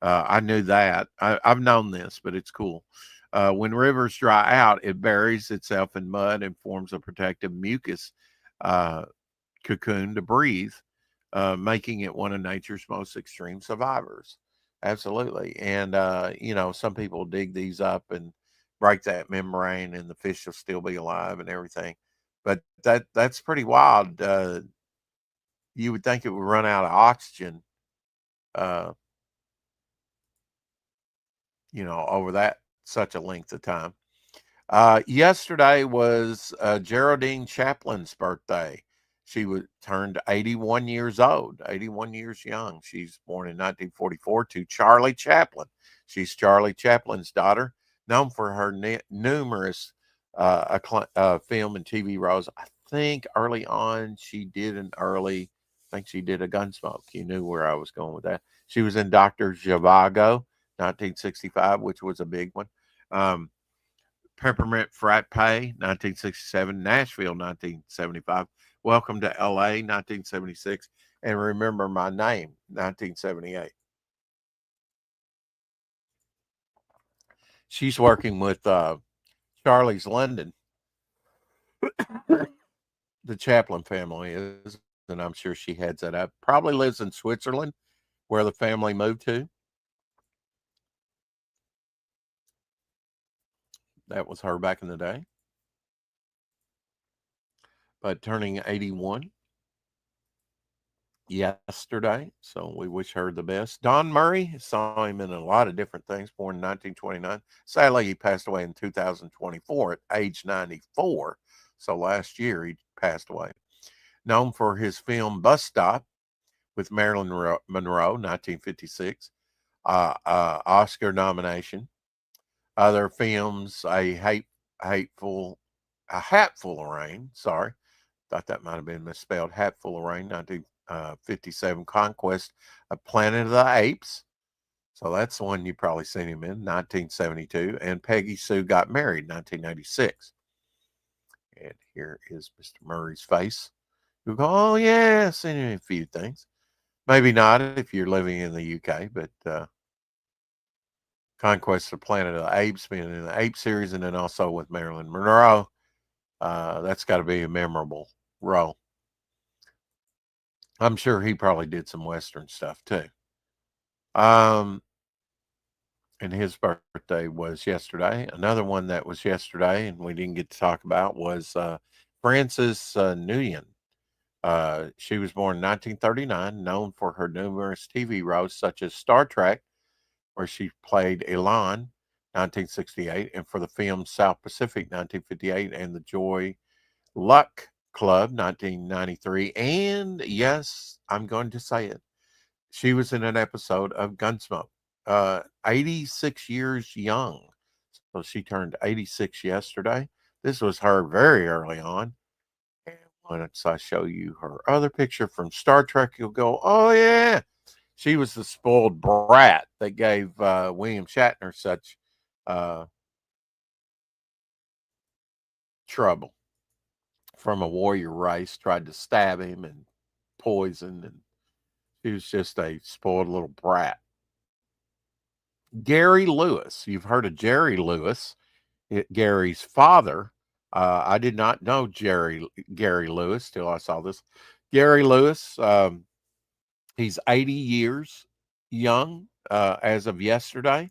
S2: I knew that. I've known this, but it's cool. When rivers dry out, it buries itself in mud and forms a protective mucus uh, cocoon to breathe, making it one of nature's most extreme survivors. Absolutely. And, some people dig these up and break that membrane and the fish will still be alive and everything. But that's pretty wild. You would think it would run out of oxygen, uh, over that such a length of time. Yesterday was Geraldine Chaplin's birthday. She turned 81 years old, 81 years young. She's born in 1944 to Charlie Chaplin. She's Charlie Chaplin's daughter, known for her numerous film and TV roles. I think early on I think she did a Gunsmoke. You knew where I was going with that. She was in Dr. Zhivago, 1965, which was a big one. Peppermint Frappe, 1967, Nashville, 1975, Welcome to LA, 1976, and Remember My Name, 1978. She's working with Charlie's London, the Chaplin family is, and I'm sure she heads that up. Probably lives in Switzerland, where the family moved to. That was her back in the day. But turning 81 yesterday, so we wish her the best. Don Murray, saw him in a lot of different things, born in 1929. Sadly, he passed away in 2024 at age 94. So last year he passed away. Known for his film Bus Stop with Marilyn Monroe, 1956, Oscar nomination. Other films, A Hatful of Rain, sorry. Thought that might have been misspelled. Hatful of Rain, 1957, Conquest of Planet of the Apes. So that's the one you probably seen him in, 1972. And Peggy Sue Got Married, 1996. And here is Mr. Murray's face. You go, oh, yeah, seen him in a few things. Maybe not if you're living in the UK, but Conquest of Planet of the Apes, being in the Ape series, and then also with Marilyn Monroe. That's got to be a memorable role. I'm sure he probably did some Western stuff too. And his birthday was yesterday. Another one that was yesterday, and we didn't get to talk about, was Francis Nguyen. She was born in 1939, known for her numerous TV roles such as Star Trek, where she played Elan, 1968, and for the film South Pacific, 1958, and The Joy Luck Club, 1993. And yes, I'm going to say it. She was in an episode of Gunsmoke. 86 years young. So she turned 86 yesterday. This was her very early on. And once I show you her other picture from Star Trek, you'll go, oh, yeah. She was the spoiled brat that gave William Shatner such uh, trouble from a warrior race, tried to stab him and poison. And she was just a spoiled little brat. Gary Lewis. You've heard of Jerry Lewis, Gary's father. I did not know Gary Lewis till I saw this. Gary Lewis, he's 80 years young as of yesterday.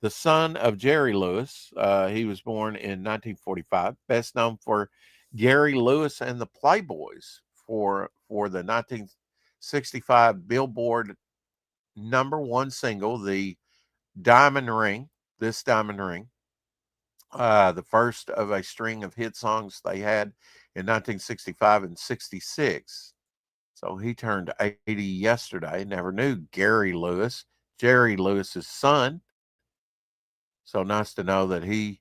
S2: The son of Jerry Lewis. He was born in 1945. Best known for Gary Lewis and the Playboys for the 1965 Billboard #1 single, the Diamond Ring. This Diamond Ring. The first of a string of hit songs they had in 1965 and 66. So he turned 80 yesterday. Never knew Gary Lewis, Jerry Lewis's son. So nice to know that he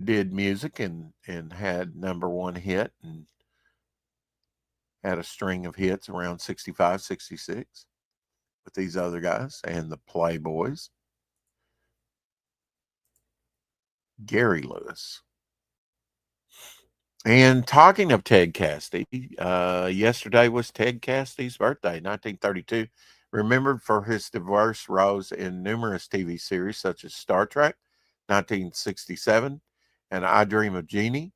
S2: did music and had #1 hit and had a string of hits around 65, 66 with these other guys and the Playboys. Gary Lewis. And talking of Ted Cassidy, yesterday was Ted Cassidy's birthday, 1932. Remembered for his diverse roles in numerous TV series such as Star Trek, 1967, and I Dream of Jeannie.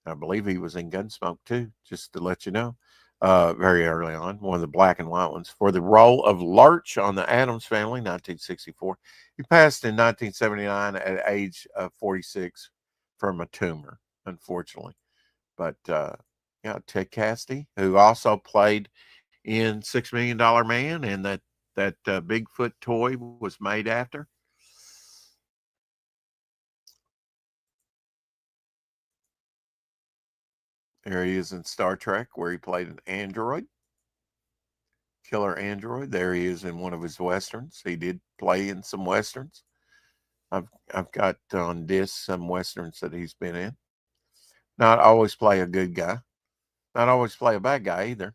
S2: I believe he was in Gunsmoke too, just to let you know, very early on, one of the black and white ones. For the role of Lurch on The Addams Family, 1964. He passed in 1979 at age of 46 from a tumor, unfortunately. But yeah, Ted Cassidy, who also played in $6 Million Man, and that Bigfoot toy was made after. There he is in Star Trek, where he played an android, killer android. There he is in one of his westerns. He did play in some westerns. I've got on disc some westerns that he's been in. Not always play a good guy. Not always play a bad guy either.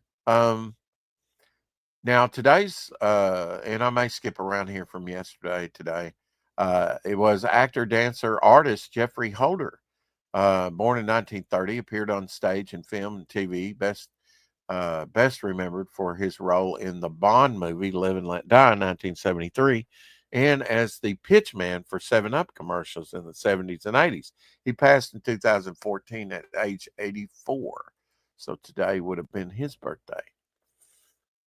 S2: Now today's and I may skip around here from yesterday today. It was actor, dancer, artist Jeffrey Holder, born in 1930, appeared on stage and film and TV. Best remembered for his role in the Bond movie Live and Let Die in 1973, and as the pitch man for 7-Up commercials in the 70s and 80s. He passed in 2014 at age 84. So today would have been his birthday.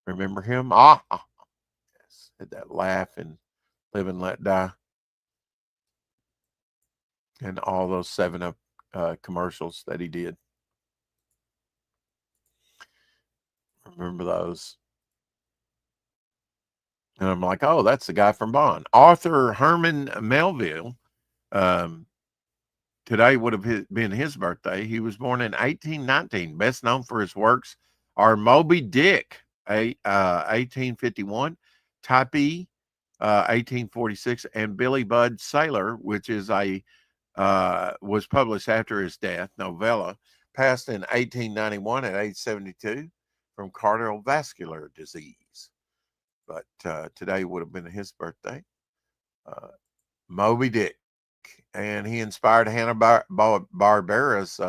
S2: Remember him? Yes. Had that laugh and Live and Let Die. And all those 7-Up commercials that he did. Remember those? And I'm like, oh, that's the guy from Bond. Arthur Herman Melville. Today would have been his birthday. He was born in 1819. Best known for his works are Moby Dick, 1851, Type E, 1846, and Billy Budd Sailor, which is was published after his death, novella, passed in 1891 at age 72 from cardiovascular disease. But today would have been his birthday. Moby Dick. And he inspired Hanna-Barbera's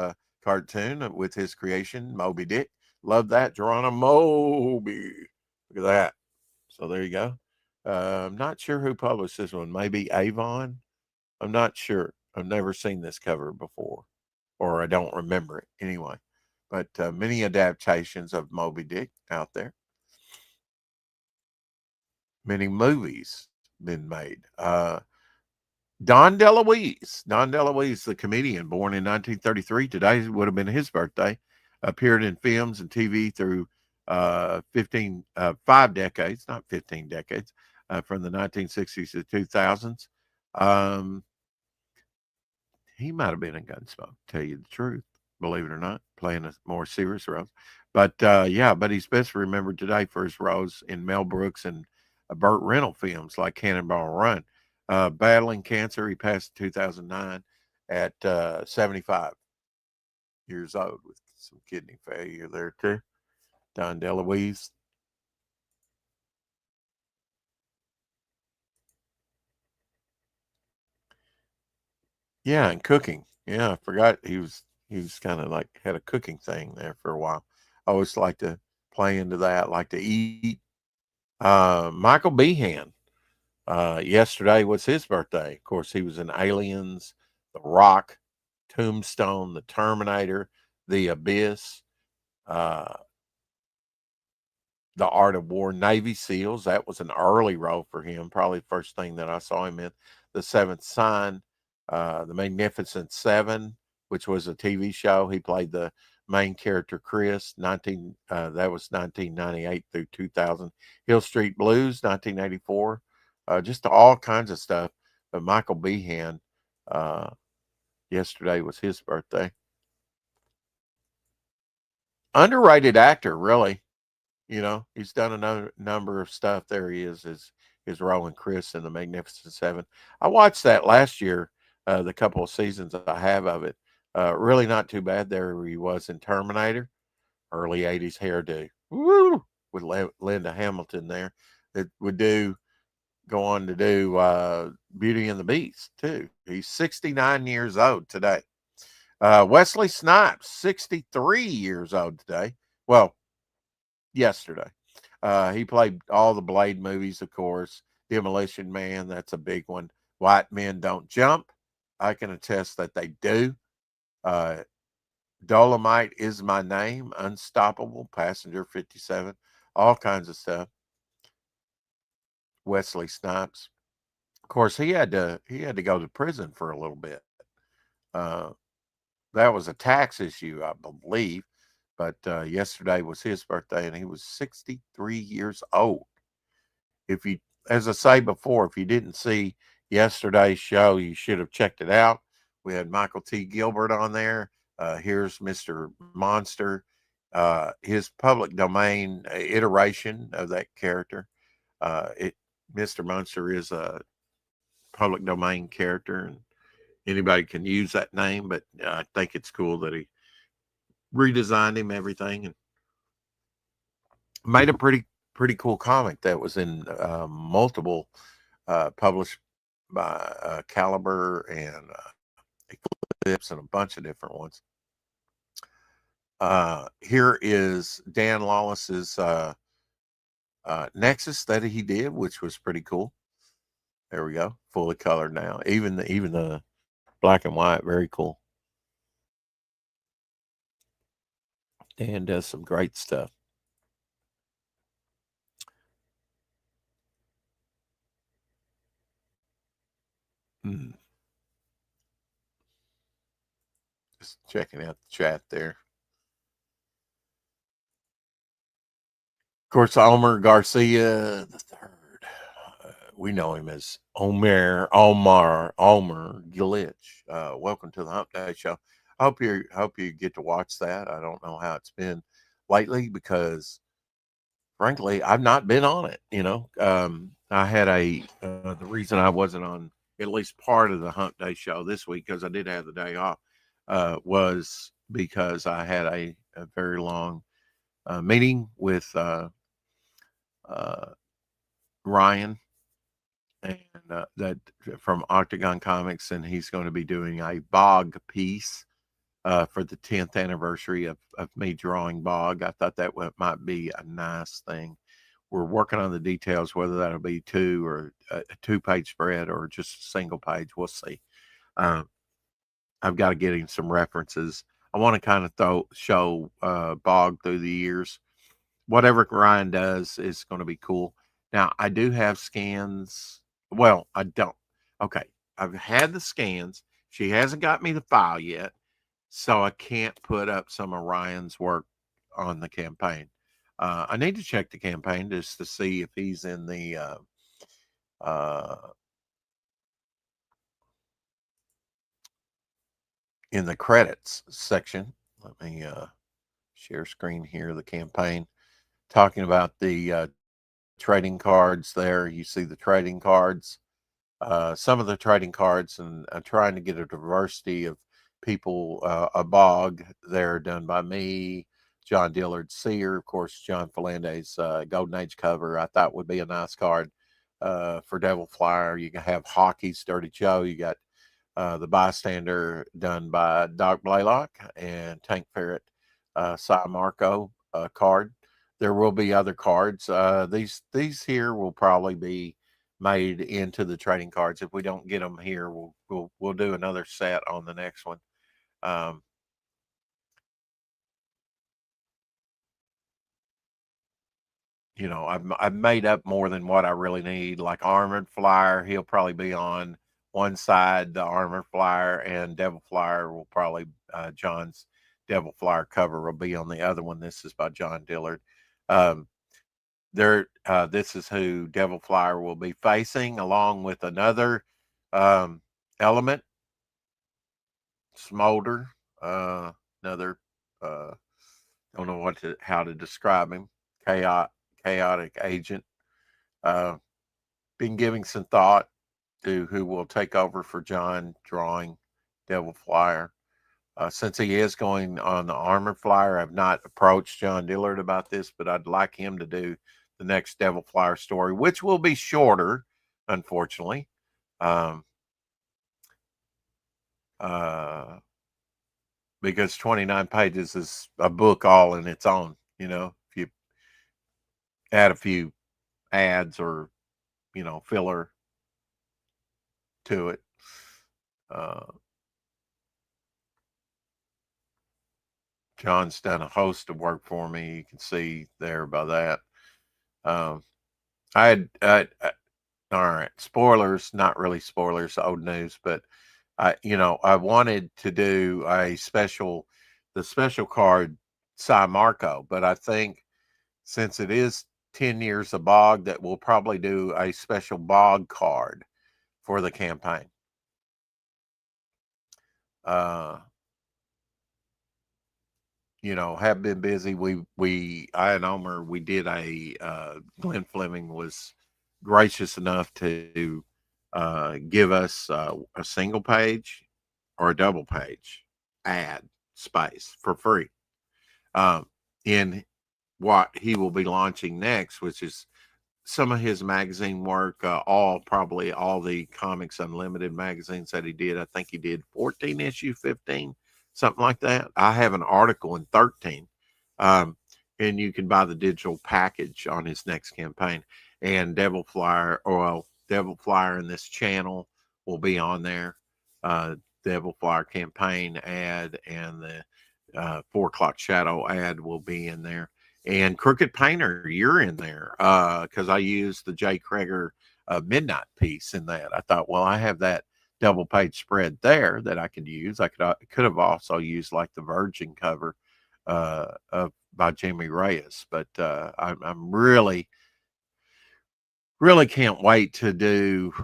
S2: cartoon with his creation, Moby Dick. Love that, Geronimo Moby. Look at that. So there you go. I'm not sure who published this one. Maybe Avon. I'm not sure. I've never seen this cover before, or I don't remember it anyway. But many adaptations of Moby Dick out there. Many movies been made. Don DeLuise, the comedian, born in 1933. Today would have been his birthday. appeared in films and TV through 5 decades, not 15 decades, from the 1960s to 2000s. Um, he might have been in Gunsmoke, to tell you the truth, believe it or not, playing a more serious role. But yeah, but he's best remembered today for his roles in Mel Brooks and Burt Reynolds films like Cannonball Run. Battling cancer, he passed in 2009 at 75 years old with some kidney failure there too. Don DeLuise. Yeah, and cooking. Yeah, I forgot he was kind of like had a cooking thing there for a while. I always like to play into that, like to eat. Michael Behan. Yesterday was his birthday. Of course, he was in Aliens, The Rock, Tombstone, The Terminator, The Abyss, uh, The Art of War, Navy SEALs. That was an early role for him. Probably the first thing that I saw him in. The Seventh Sign, The Magnificent Seven, which was a TV show. He played the main character Chris. That was 1998 through 2000. Hill Street Blues, 1984. Just all kinds of stuff. But Michael Behan, uh, yesterday was his birthday. Underrated actor, really. He's done a number of stuff. There he is, his role in Chris in the Magnificent Seven. I watched that last year, the couple of seasons I have of it. Really not too bad. There he was in Terminator, early 80s hairdo. Woo! With Linda Hamilton there. That would go on to do Beauty and the Beast, too. He's 69 years old today. Wesley Snipes, 63 years old today. Well, yesterday. He played all the Blade movies, of course. Demolition Man, that's a big one. White Men Don't Jump. I can attest that they do. Uh, Dolomite Is My Name. Unstoppable. Passenger 57. All kinds of stuff. Wesley Snipes. Of course, he had to go to prison for a little bit. Uh, that was a tax issue, I believe. But yesterday was his birthday, and he was 63 years old. If you, as I say before, if you didn't see yesterday's show, you should have checked it out. We had Michael T. Gilbert on there. Here's Mr. Monster, his public domain iteration of that character. It Mr. Monster is a public domain character, and anybody can use that name. But I think it's cool that he redesigned him, everything, and made a pretty cool comic that was in multiple published by Caliber and Eclipse and a bunch of different ones. Here is Dan Lawless's Nexus that he did, which was pretty cool. There we go, fully colored now. Even the black and white, very cool. Dan does some great stuff. Hmm. Just checking out the chat there. Of course, Omer Garcia the third. We know him as Omer Glitch. Welcome to the Hump Day Show. I hope you get to watch that. I don't know how it's been lately because, frankly, I've not been on it. I had the reason I wasn't on at least part of the Hump Day Show this week, because I did have the day off, was because I had a very long meeting with uh, Ryan, and that from Octagon Comics, and he's going to be doing a Bog piece for the 10th anniversary of me drawing Bog. I thought that might be a nice thing. We're working on the details, whether that'll be two or a 2-page spread or just a single page. We'll see. Uh, I've got to get him some references. I want to kind of show Bog through the years. Whatever Ryan does is going to be cool. Now, I do have scans. Well, I don't. Okay. I've had the scans. She hasn't got me the file yet. So I can't put up some of Ryan's work on the campaign. I need to check the campaign just to see if he's uh, in the credits section. Let me share screen here. The campaign talking about the trading cards. There, you see the trading cards. Some of the trading cards, and I'm trying to get a diversity of people. A bog there done by me, John Dillard Sear, of course, John Philandes Golden Age cover. I thought would be a nice card for Devil Flyer. You can have Hockey's Dirty Joe. You got the Bystander done by Doc Blaylock and Tank Ferret Cy Marco card. There will be other cards. These here will probably be made into the trading cards. If we don't get them here, we'll do another set on the next one. Um, I've made up more than what I really need. Like Armored Flyer, he'll probably be on one side. The Armored Flyer and Devil Flyer will probably John's Devil Flyer cover will be on the other one. This is by John Dillard. Um, this is who Devil Flyer will be facing, along with another element, Smolder, another don't know how to describe him, chaotic agent. Uh, been giving some thought to who will take over for John drawing Devil Flyer. Since he is going on the Armored Flyer, I've not approached John Dillard about this, but I'd like him to do the next Devil Flyer story, which will be shorter, unfortunately. Um, uh, because 29 pages is a book all in its own. If you add a few ads or, filler to it. Uh, John's done a host of work for me. You can see there by that. Um, all right, spoilers, not really spoilers, old news, but I wanted to do the special card Cy Marco, but I think since it is 10 years of bog, that we'll probably do a special bog card for the campaign. Have been busy. I and Omer, we did Glenn Fleming was gracious enough to give us a single page or a double page ad space for free in what he will be launching next, which is some of his magazine work, probably all the Comics Unlimited magazines that he did. I think he did 14 issue, 15, something like that. I have an article in 13. And you can buy the digital package on his next campaign. And Devil Flyer in this channel will be on there. Devil Flyer campaign ad and the 4 o'clock shadow ad will be in there. And Crooked Painter, you're in there because I used the Jay Kreger Midnight piece in that. I thought, well, I have that double page spread there that I could use. I could have also used like the Virgin cover by Jamie Reyes, but I'm really can't wait to do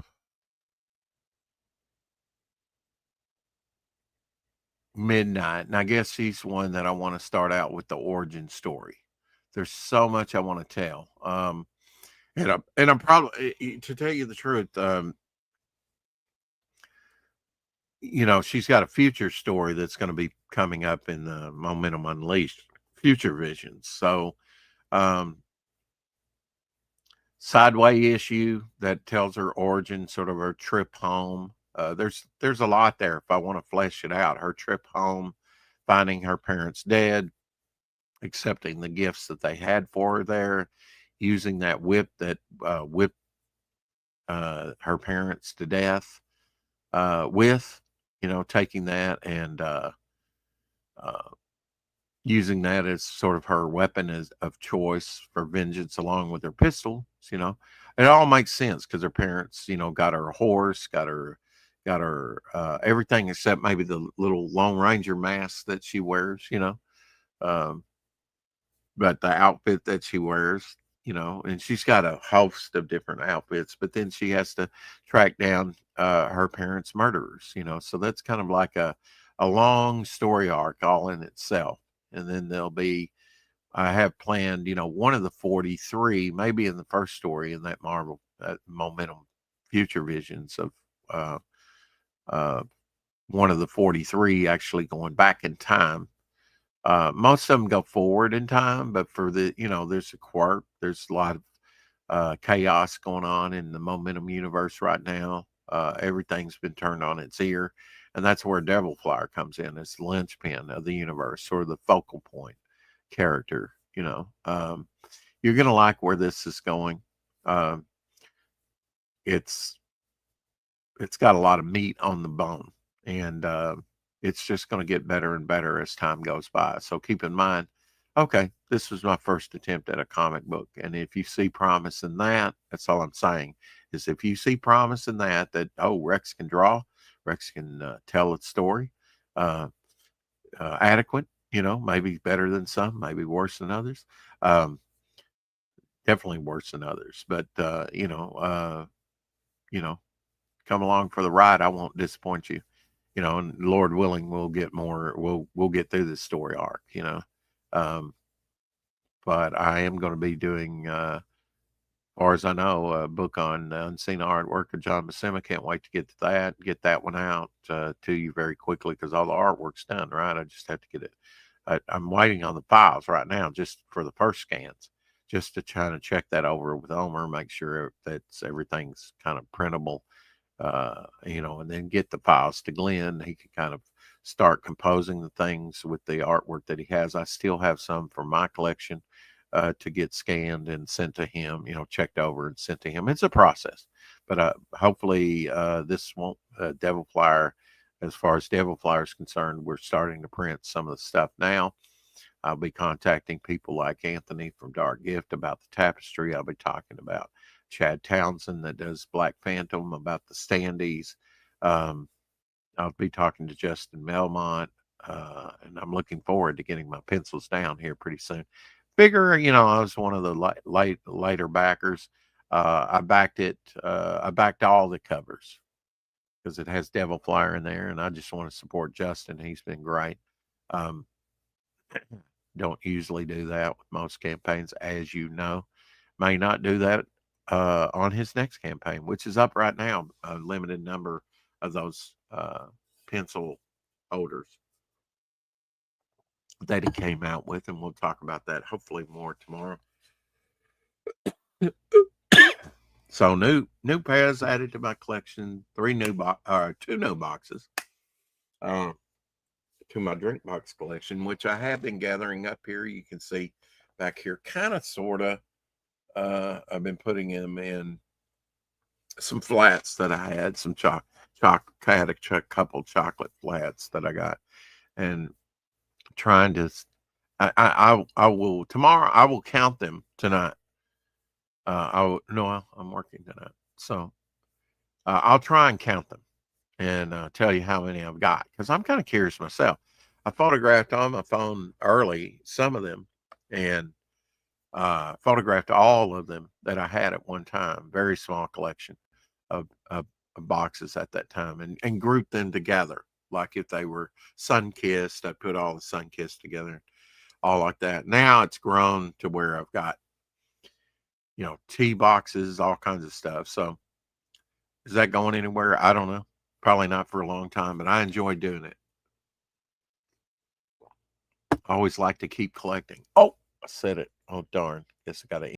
S2: Midnight. And I guess he's one that I want to start out with the origin story. There's so much I want to tell. And I'm probably, to tell you the truth, she's got a future story that's going to be coming up in the Momentum Unleashed Future Visions. So, sideway issue that tells her origin, sort of her trip home. There's a lot there if I want to flesh it out. Her trip home, finding her parents dead, accepting the gifts that they had for her there, using that whip that whipped her parents to death with, taking that and using that as sort of her weapon of choice for vengeance, along with her pistols. It all makes sense because her parents, got her a horse, got her got her everything except maybe the little Lone Ranger mask that she wears, um, but the outfit that she wears, and she's got a host of different outfits, but then she has to track down her parents' murderers, so that's kind of like a long story arc all in itself. And then there'll be, I have planned, one of the 43, maybe in the first story in that Marvel Momentum Future Visions of uh, uh, one of the 43 actually going back in time. Most of them go forward in time, but for there's a quirk. There's a lot of chaos going on in the Momentum universe right now. Everything's been turned on its ear, and that's where Devil Flyer comes in as the linchpin of the universe, or the focal point character. You're gonna like where this is going. Um, it's it's got a lot of meat on the bone, and it's just going to get better and better as time goes by. So keep in mind, okay, this was my first attempt at a comic book, and if you see promise in that, that's all I'm saying. Is if you see promise in that Rex can draw, Rex can tell its story, uh, adequate, maybe better than some, maybe worse than others. Um, Definitely worse than others, but you know, come along for the ride. I won't disappoint you, and Lord willing, we'll get more. We'll get through this story arc, Um, but I am going to be doing, as far as I know, a book on the unseen artwork of John Buscema. Can't wait to get that one out to you very quickly, because all the artwork's done. Right, I just have to get it. I'm waiting on the files right now, just for the first scans, just to try to check that over with Omer, make sure that everything's kind of printable, and then get the files to Glenn. He can kind of start composing the things with the artwork that he has. I still have some from my collection to get scanned and sent to him, checked over and sent to him. It's a process, but hopefully this won't, Devil Flyer, as far as Devil Flyer is concerned, we're starting to print some of the stuff now. I'll be contacting people like Anthony from Dark Gift about the tapestry. I'll be talking about Chad Townsend that does Black Phantom, about the standees. Um, I'll be talking to Justin Melmont, and I'm looking forward to getting my pencils down here pretty soon. Figure, I was one of the later backers. I backed it. I backed all the covers because it has Devil Flyer in there, and I just want to support Justin. He's been great. Um, don't usually do that with most campaigns, as you know. May not do that on his next campaign, which is up right now. A limited number of those pencil holders that he came out with, and we'll talk about that hopefully more tomorrow. So new pairs added to my collection. Two new boxes to my drink box collection, which I have been gathering up here. You can see back here, kind of, sort of. I've been putting them in some flats that I had, some I had a couple chocolate flats that I got, and trying to. I will tomorrow. I will count them tonight. I'm working tonight, so I'll try and count them and tell you how many I've got, because I'm kind of curious myself. I photographed on my phone early some of them, and photographed all of them that I had at one time. Very small collection of boxes at that time, and grouped them together. Like if they were sun kissed, I put all the sun kissed together, all like that. Now it's grown to where I've got, tea boxes, all kinds of stuff. So is that going anywhere? I don't know. Probably not for a long time, but I enjoy doing it. I always like to keep collecting. Oh, I said it. Oh, darn. Guess I got to